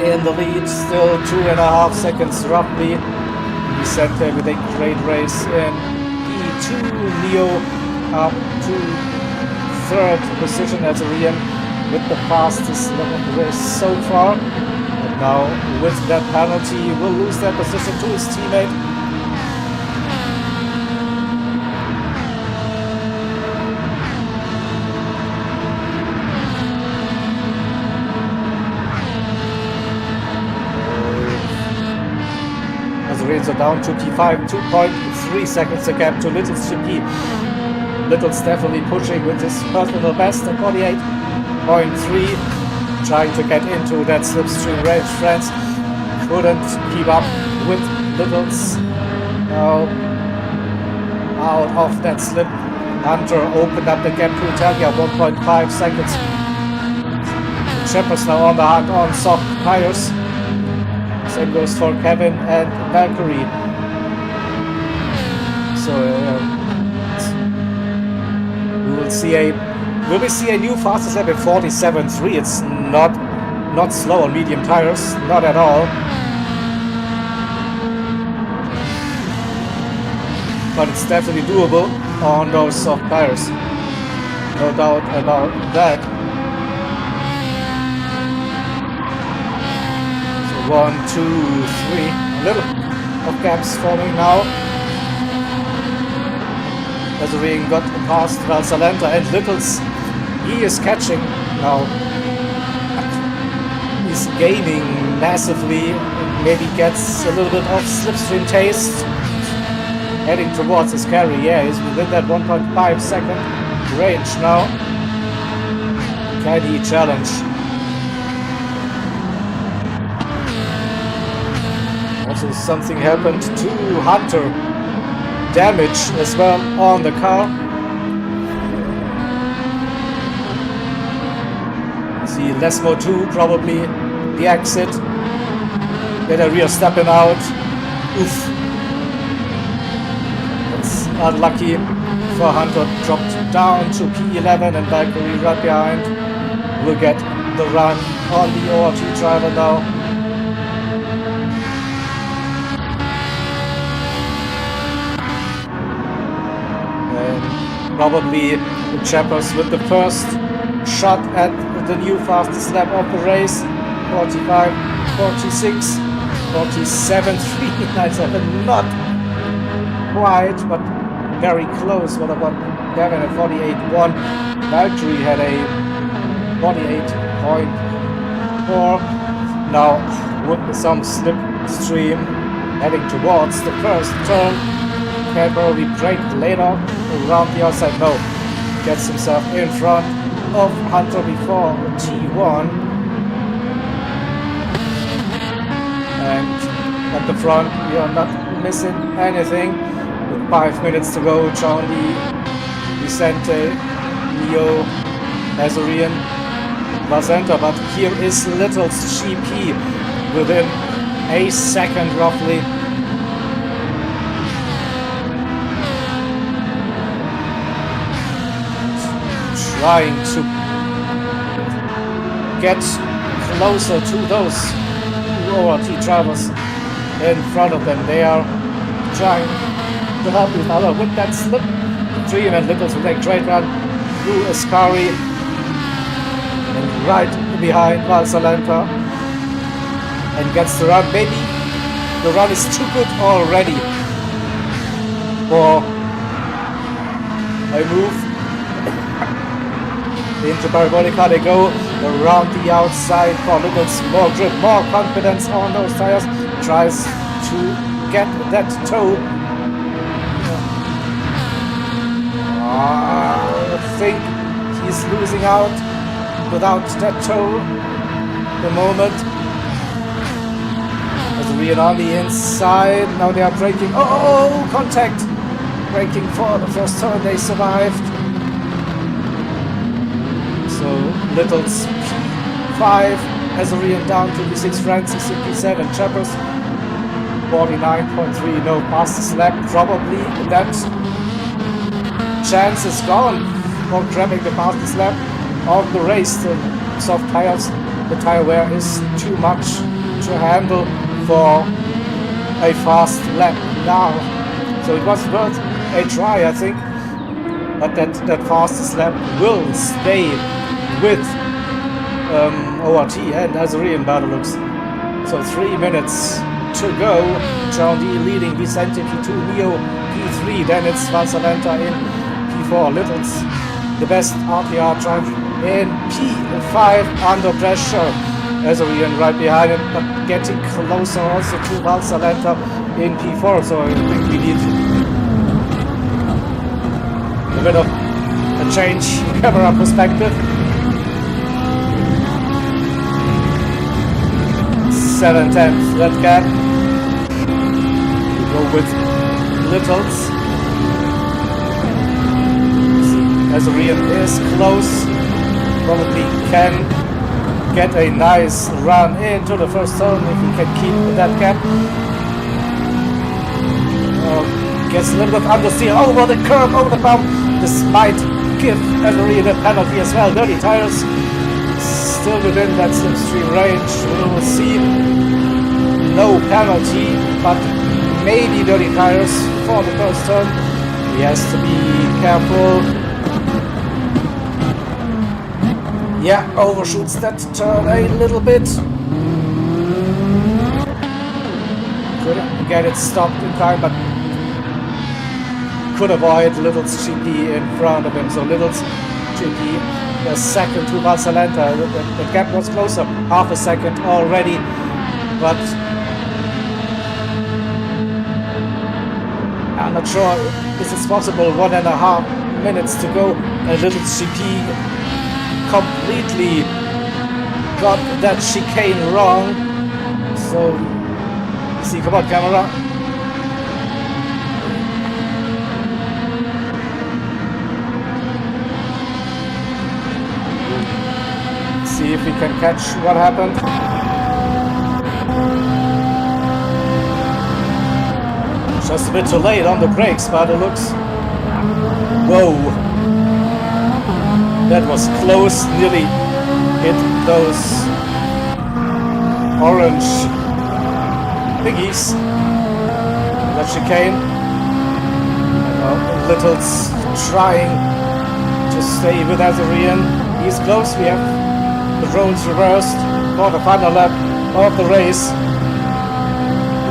in the lead, still 2.5 seconds roughly. Vicente with a great race in P2. Neo up to 3rd position as Arian, with the fastest lap of the race so far. And now with that penalty he will lose that position to his teammate. Lorenzo down to P5, 2.3 seconds a gap to Little's GP. Little's definitely pushing with his personal best at 48.3, trying to get into that slipstream range. France couldn't keep up with Little's. Now out of that slip, Hunter opened up the gap to Italia, 1.5 seconds. Shepard's now on the hunt on soft tires. Same goes for Kevin and Valkyrie. So will we see a new fastest lap in 47.3? It's not slow on medium tires, not at all. But it's definitely doable on those soft tires. No doubt about that. So 1, 2, 3. A little of gaps forming now. Azarine got past Valsalenta and Littles. He is catching now. He's gaining massively. Maybe gets a little bit of slipstream taste. Heading towards his carry. Yeah, he's within that 1.5 second range now. Can he challenge? Also something happened to Hunter. Damage as well on the car. See Lesmo 2 probably the exit. Then a rear stepping out. Oof. That's unlucky for Hunter. Dropped down to P11 and Valkyrie right behind. Will get the run on the ORT driver now. Probably the Chappers with the first shot at the new fastest lap of the race. 45, 46, 47, 397. Not quite, but very close. What about Gavin at 48.1? Valkyrie had a 48.4. Now with some slipstream heading towards the first turn. Can probably break later around the outside. No, gets himself in front of Hunter before T1. And at the front, we are not missing anything. With 5 minutes to go, Charlie, Vicente, Leo, Azarian, Placenta. But here is Little's GP within a second roughly. Trying to get closer to those ORT drivers in front of them. They are trying to help each other with that slip. Dream and Littles will take great run through Ascari and right behind Valsalenta and gets the run. Maybe the run is too good already for a move. Into Parabolica they go around the outside for Little's. More grip, more confidence on those tires. Tries to get that toe. I think he's losing out without that toe at the moment. As we are on the inside, now they are braking. Oh, contact! Braking for the first turn, they survived. So Little's P5, Azarian down to P6, Francis in P7, Chappers 49.3, no fastest lap. Probably that chance is gone for grabbing the fastest lap of the race. The soft tires, the tire wear is too much to handle for a fast lap now. So it was worth a try, I think, but that fastest lap will stay with ORT and Azarian by the looks. So 3 minutes to go. John D leading, Vicente P2, Leo P3, then it's Valsalenta in P4. Little's the best RTR drive in P5 under pressure. Azarian right behind it, but getting closer also to Valsalenta. in P4, so I think we need a bit of a change in camera perspective. 7/10 that gap. We go with Littles. Azorian is close. Probably can get a nice run into the first turn if we can keep that gap. Gets a little bit understeer over the curb, over the bump. This might give Azorian a penalty as well. Dirty tires. Still within that slipstream range. We will see. No penalty, but maybe dirty tires for the first turn. He has to be careful. Yeah, overshoots that turn a little bit. Couldn't get it stopped in time, but could avoid Little's GP in front of him. So Little's GP, the second to Valsalenta. The gap was closer, half a second already, but I'm not sure if it's possible. 1.5 minutes to go, and Little's GP completely got that chicane wrong. So, see, come on, camera. See if we can catch what happened. Just a bit too late on the brakes, but it looks... Whoa! That was close, nearly hit those orange thingies. That chicane. Little's trying to stay with Azorian. He's close. We have the roles reversed for the final lap of the race.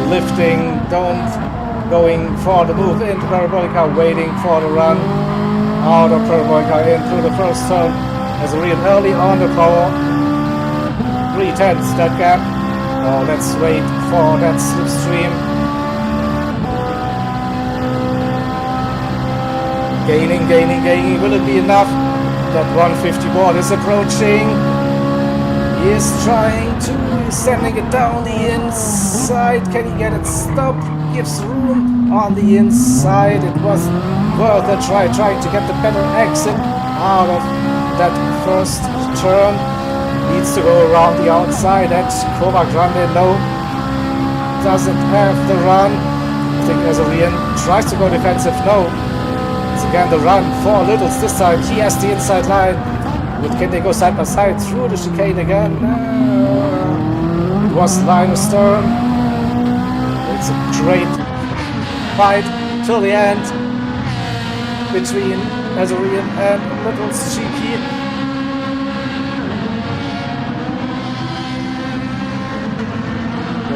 Lifting, going for the move into Parabolica, waiting for the run out of Parabolica into the first turn. Azorian early on the power. 3/10 that gap. Oh, let's wait for that slipstream. Gaining. Will it be enough? That 150 board is approaching. He is trying to, sending it down the inside. Can he get it stopped? Gives room on the inside. It was worth a try, trying to get the better exit out of that first turn. Needs to go around the outside at Cova Grande. No, doesn't have the run. I think Azorian tries to go defensive. No, it's again the run for Littles this time. He has the inside line. Can they go side by side through the chicane again? It was Linus Stern. It's a great fight till the end between Azorian and Little's GP.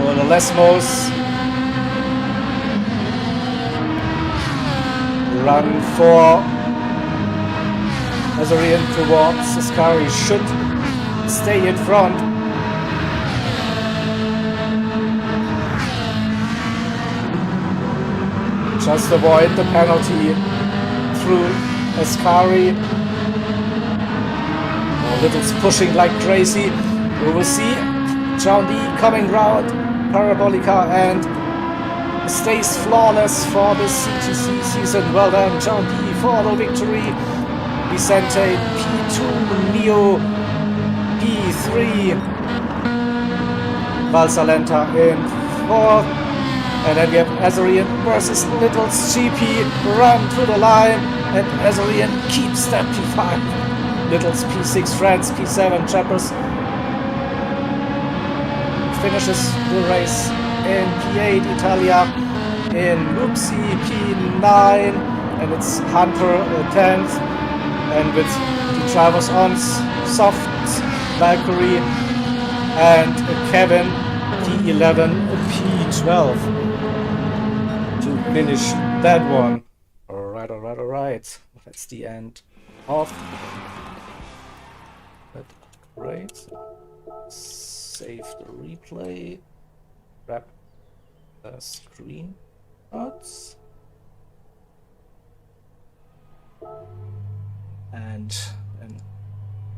Oh, the Lesmos run for Azorian towards Ascari. Should stay in front. Just avoid the penalty through Ascari. Oh, Little's pushing like crazy. We will see John D coming round Parabolica and stays flawless for the CTC season. Well done, John D, for the victory. Vicente P2, Neo P3, Valsalenta in 4th, and then we have Azorian versus Little's GP run to the line, and Azorian keeps that P5. Little's P6 France, P7 Chappers finishes the race in P8 Italia, in Loopsy P9, and it's Hunter 10th. And with the drivers on soft, Valkyrie and Kevin P11, P12 to finish that one. Alright. That's the end of that race. Save the replay. Grab screenshots. And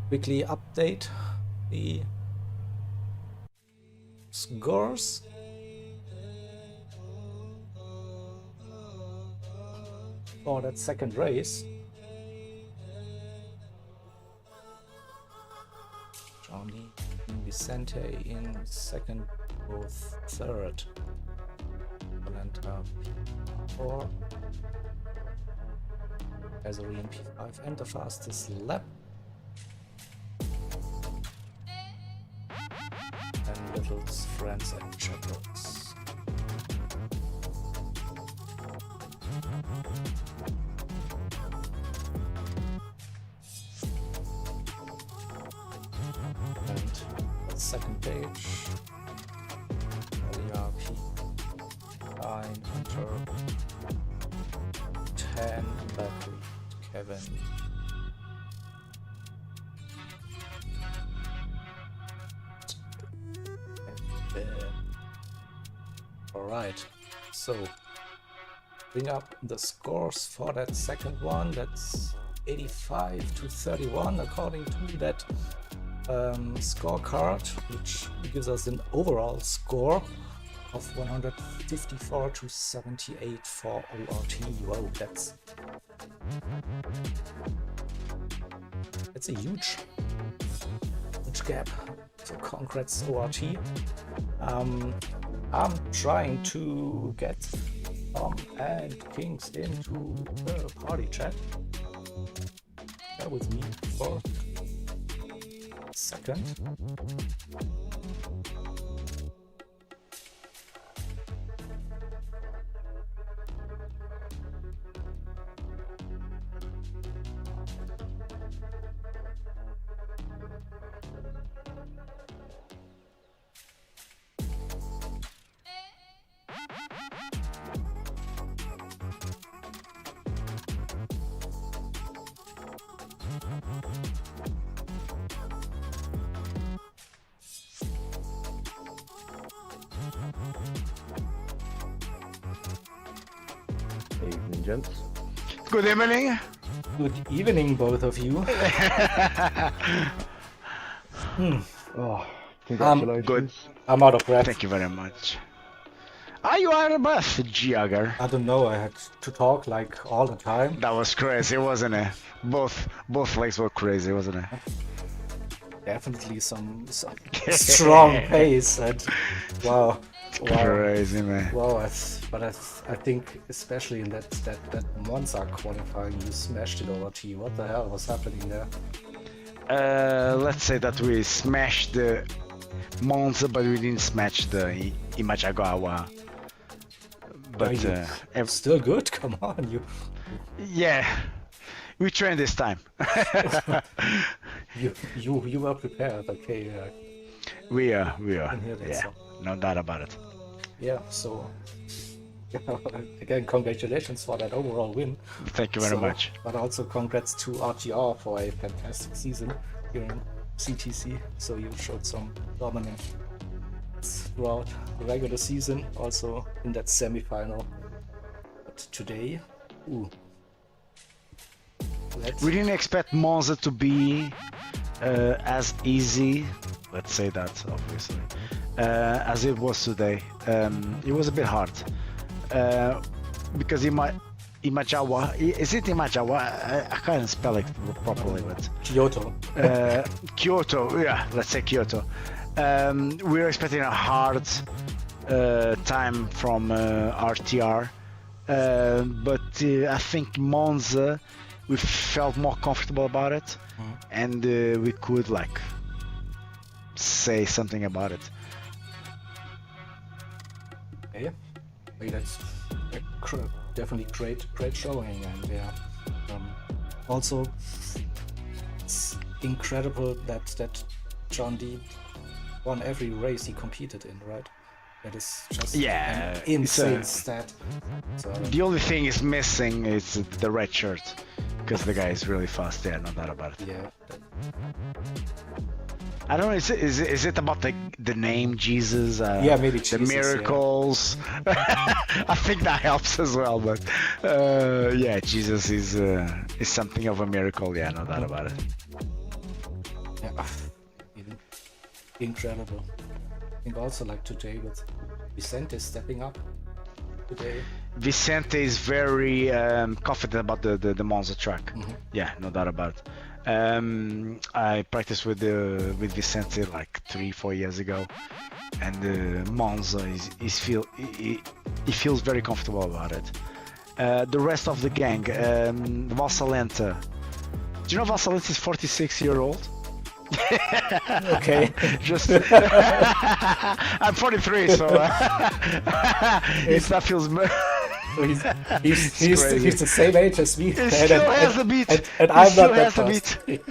quickly update the scores. For that second race. Johnny Vicente in second, both third. Valenta P4. Azuri in P5 and the fastest lap. And Little's friends and chaperones. And the second page. RTR P9 Hunter 10 battery Kevin. Alright, so bring up the scores for that second one. That's 85 to 31 according to that scorecard, which gives us an overall score of 154 to 78 for ORT. Wow, that's a huge gap. So congrats ORT. I'm trying to get Tom and Kings into the party chat. Bear with me for a second. Evening, gents. Good evening. Good evening, both of you. Oh, congratulations. Good. I'm out of breath. Thank you very much. Are you out of breath, Jagger? I don't know, I had to talk like all the time. That was crazy, wasn't it? Both legs were crazy, wasn't it? Definitely some strong pace and wow. Crazy, man. Wow, I think especially in that Monza qualifying, you smashed it over T. What the hell was happening there? Let's say that we smashed the Monza, but we didn't smash the Imachagawa. But still good. Come on, you. Yeah, we trained this time. you were prepared. Okay. We are. Yeah, so. no doubt about it. Yeah. So. Again, congratulations for that overall win. Thank you very much. But also congrats to RTR for a fantastic season here in CTC. So you showed some dominance throughout the regular season, also in that semi-final. But today, we didn't expect Monza to be as easy, let's say that obviously, as it was today. It was a bit hard. Because Imagawa, is it Imagawa? I can't spell it properly, but Kyoto. Kyoto, yeah, let's say Kyoto. We were expecting a hard time from RTR, but I think Monza, we felt more comfortable about it, and we could like say something about it. Yeah. That's definitely great showing, and yeah, also it's incredible that John D won every race he competed in, right? That is just an insane stat. So, the only thing is missing is the red shirt, because the guy is really fast. Yeah, no doubt about it. Yeah. I don't know. Is it about the name Jesus? Yeah, maybe the Jesus, miracles. I think that helps as well. But yeah, Jesus is something of a miracle. Yeah, no doubt about it. Yeah, incredible. I think also like today with Vicente stepping up today. Vicente is very confident about the Monza track. Yeah, no doubt about it. I practiced with Vicente like 3-4 years ago, and Monza he feels very comfortable about it. The rest of the gang, Valsalenta. Do you know Valsalenta is 46-year-old? Okay. Just I'm 43, so if that feels. So he's the same age as me. He still has the beat. And He I'm still not that has the fast. beat.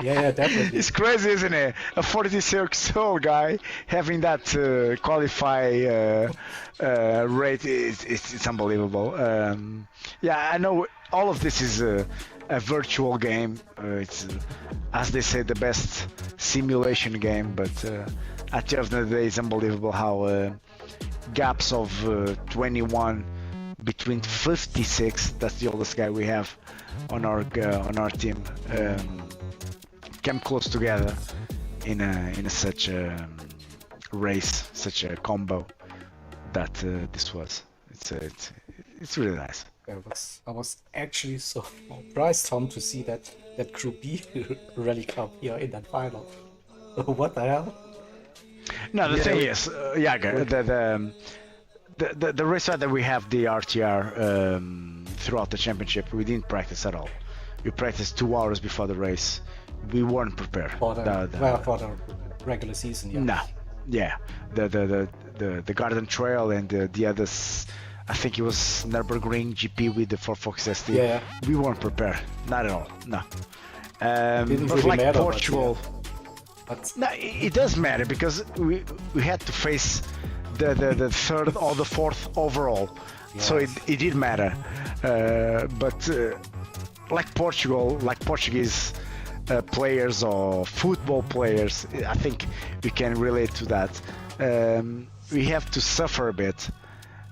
Yeah, definitely. It's crazy, isn't it? A 46-year-old guy having that qualify rate it's unbelievable. Yeah, I know all of this is a virtual game. It's as they say, the best simulation game, but at the end of the day, it's unbelievable how gaps of 21 between 56. That's the oldest guy we have on our team. Came close together in such a race, such a combo that this was. It's really nice. I was actually so surprised, Tom, to see that Group B rally cup here in that final. What the hell? No, the thing is, the race that we have the RTR throughout the championship, we didn't practice at all. We practiced 2 hours before the race. We weren't prepared. For the regular season, yeah. No, yeah, the Garden Trail and the others. I think it was Nürburgring GP with the Ford Focus ST. Yeah. We weren't prepared, not at all. No. Didn't but really like matter, Portugal, but no, it does matter because we had to face the third or the fourth overall, so it did matter. But like Portugal, like Portuguese players or football players, I think we can relate to that. We have to suffer a bit.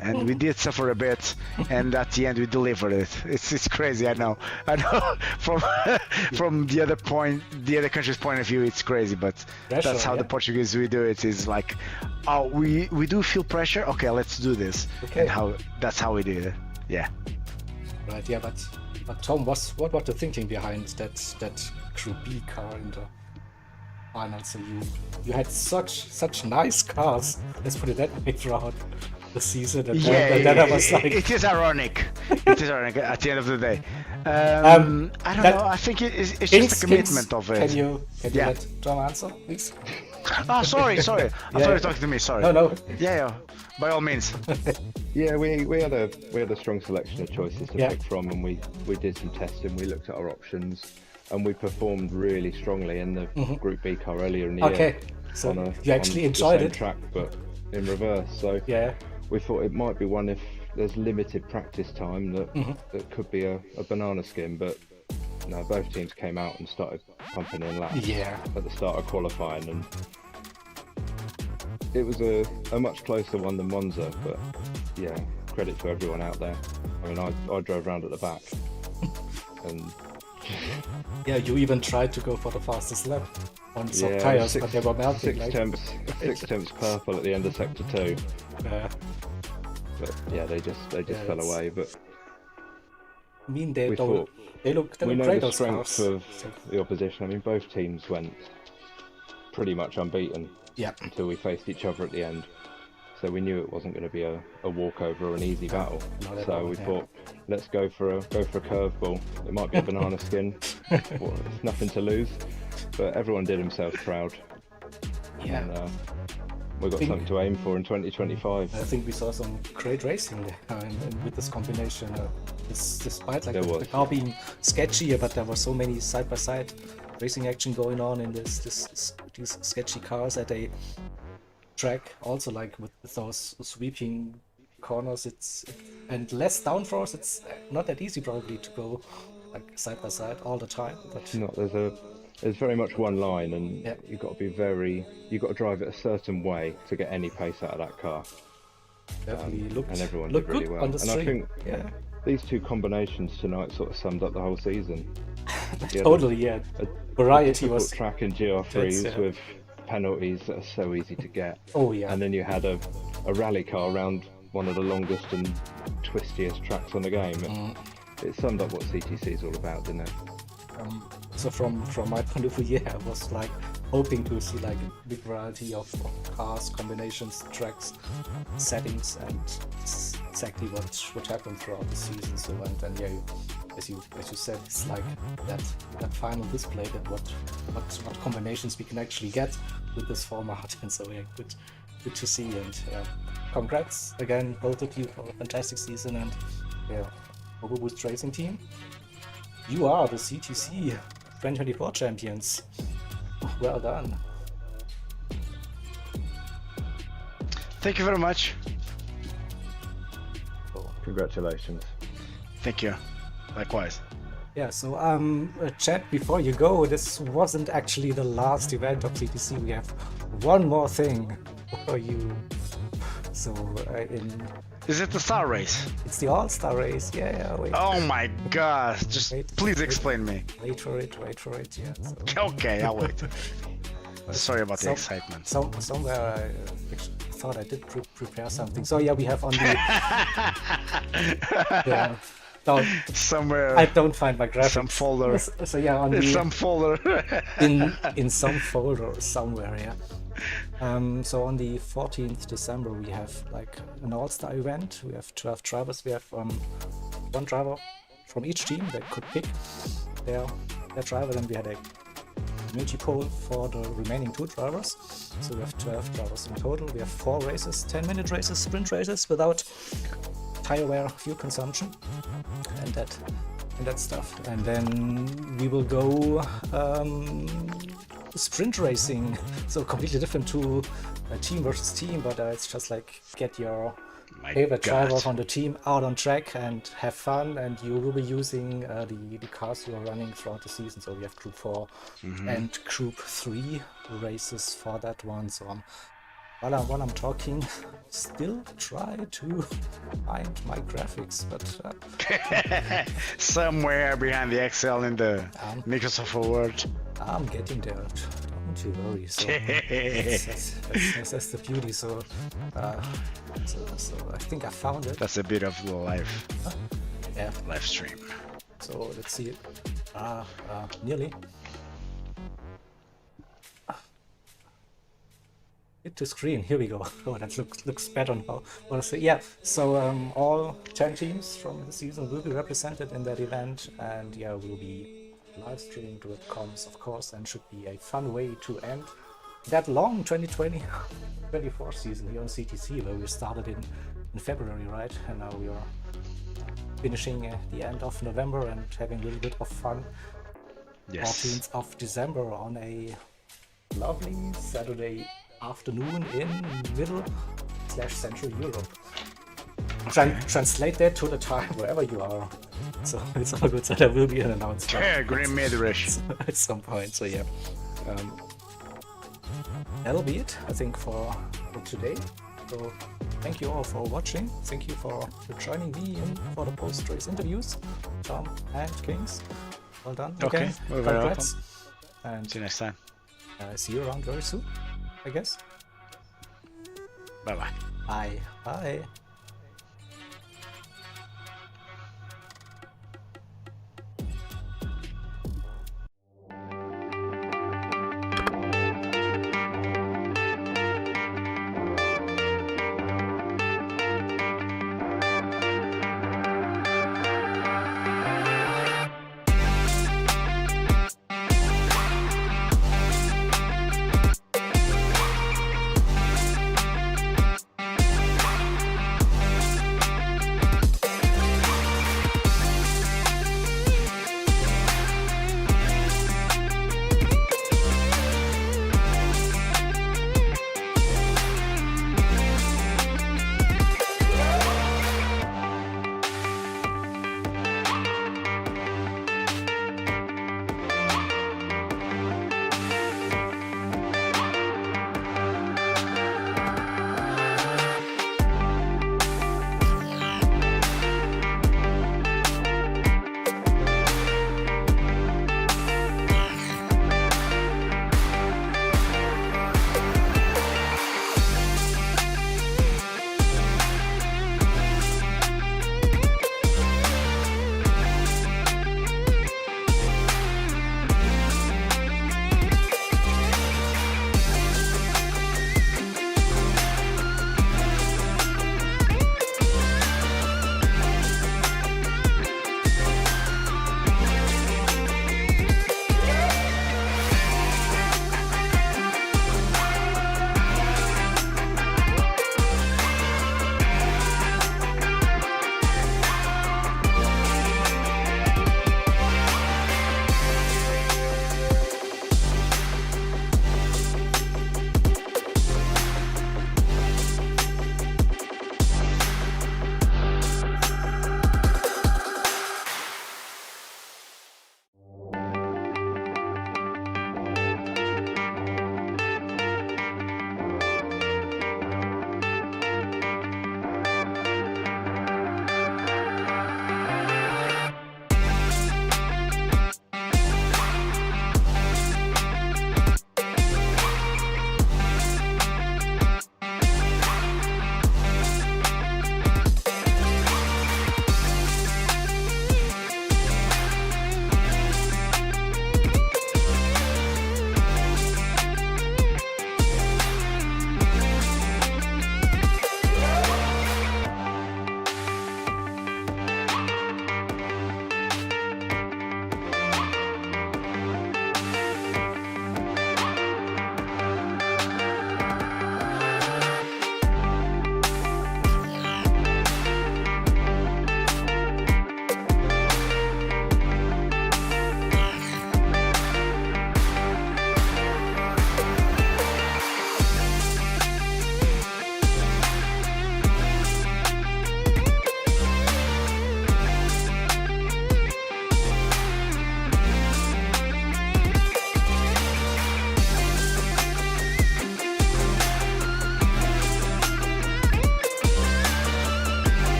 And we did suffer a bit, and at the end we delivered it. It's crazy, I know. From the other country's point of view, it's crazy, but that's how the Portuguese we do it. Is like, oh, we do feel pressure. Okay, let's do this. Okay. And that's how we did it. Yeah. Right. Yeah, but Tom, what was the thinking behind that Group B car in the final? So you had such nice cars. Let's put it that way throughout the season, and then I was like, it is ironic. It is ironic at the end of the day. I don't know. I think it's just a commitment of it. Can you let Tom answer, please? Oh, sorry. I thought you were talking to me. Sorry. No. Yeah. By all means. Yeah, we had a strong selection of choices to pick from, and we did some testing. We looked at our options, and we performed really strongly in the Group B car earlier in the year. Okay, so you actually enjoyed it. Track, but in reverse. So yeah. We thought it might be one if there's limited practice time that could be a banana skin, but no, both teams came out and started pumping in laps at the start of qualifying, and it was a much closer one than Monza, but yeah, credit to everyone out there. I mean, I drove around at the back, and yeah, you even tried to go for the fastest lap on soft tires, but they were melting. Six temps purple at the end of sector 2. But yeah, they just fell away. But I mean, they look we know great. the strength of the opposition. I mean, both teams went pretty much unbeaten until we faced each other at the end. So we knew it wasn't going to be a walkover or an easy battle. So we thought, let's go for a curveball. It might be a banana skin. Well, it's nothing to lose. But everyone did themselves proud. Yeah. And we've got something to aim for in 2025. I think we saw some great racing with this combination. Despite like the car being sketchy, but there were so many side-by-side racing action going on in these sketchy cars at a track. Also, like with those sweeping corners, and less downforce. It's not that easy probably to go like side by side all the time. But no, It's very much one line, and you've got to drive it a certain way to get any pace out of that car. And everyone did really well. And I think these two combinations tonight sort of summed up the whole season. Totally, a variety was track in GR3s with penalties that are so easy to get. Oh yeah. And then you had a rally car around one of the longest and twistiest tracks on the game. It summed up what CTC is all about, didn't it? So from my point of view, I was like hoping to see like a big variety of cars, combinations, tracks, settings, and exactly what happened throughout the season. So and yeah, as you said, it's like that final display that what combinations we can actually get with this format. And so yeah, good to see, and congrats again both of you for a fantastic season, and yeah, Boost Racing Team, you are the CTC 2024 champions. Well done. Thank you very much. Congratulations. Thank you. Likewise. Yeah, so chat, before you go, this wasn't actually the last event of CTC. We have one more thing for you. So is it the star race? It's the all-star race. Yeah, wait. Oh my god, just please explain me. Wait for it, yeah. So. Okay, I'll wait. Sorry about the excitement. Somewhere I thought I did prepare something. So yeah, we have on the somewhere I don't find my graphics. Some folder. So yeah, on the some folder. in some folder somewhere, yeah. So on the 14th December we have like an all-star event. We have 12 drivers. We have one driver from each team that could pick their driver. Then we had a community poll for the remaining 2 drivers. So we have 12 drivers in total. We have 4 races, 10-minute races, sprint races without tire wear, fuel consumption, and that stuff. And then we will go sprint racing, so completely different to team versus team, but it's just like get your favorite drivers on the team out on track and have fun, and you will be using the cars you are running throughout the season. So we have Group 4 and Group 3 races for that one. So while I'm talking, still try to find my graphics, but somewhere behind the Excel in the Microsoft Word. I'm getting there. Don't you worry. So that's the beauty. So I think I found it. That's a bit of the live stream. So let's see it. Nearly. Hit to screen. Here we go. Oh, that looks better now. Honestly, yeah. So all 10 teams from the season will be represented in that event, and yeah, will be live streamed with comms, of course, and should be a fun way to end that long 2020-24 season here on CTC, where we started in February, right? And now we are finishing at the end of November and having a little bit of fun. 14th of December on a lovely Saturday afternoon in middle/central Europe. Translate that to the time wherever you are. So it's all good. So there will be an announcement. Yeah, Green Midrish at some point. So yeah, that'll be it, I think, for today. So thank you all for watching. Thank you for joining me in for the post-race interviews, Tom and Kings. Well done. Okay, again. Congrats. And see you next time. See you around very soon, I guess. Bye-bye. Bye. Bye.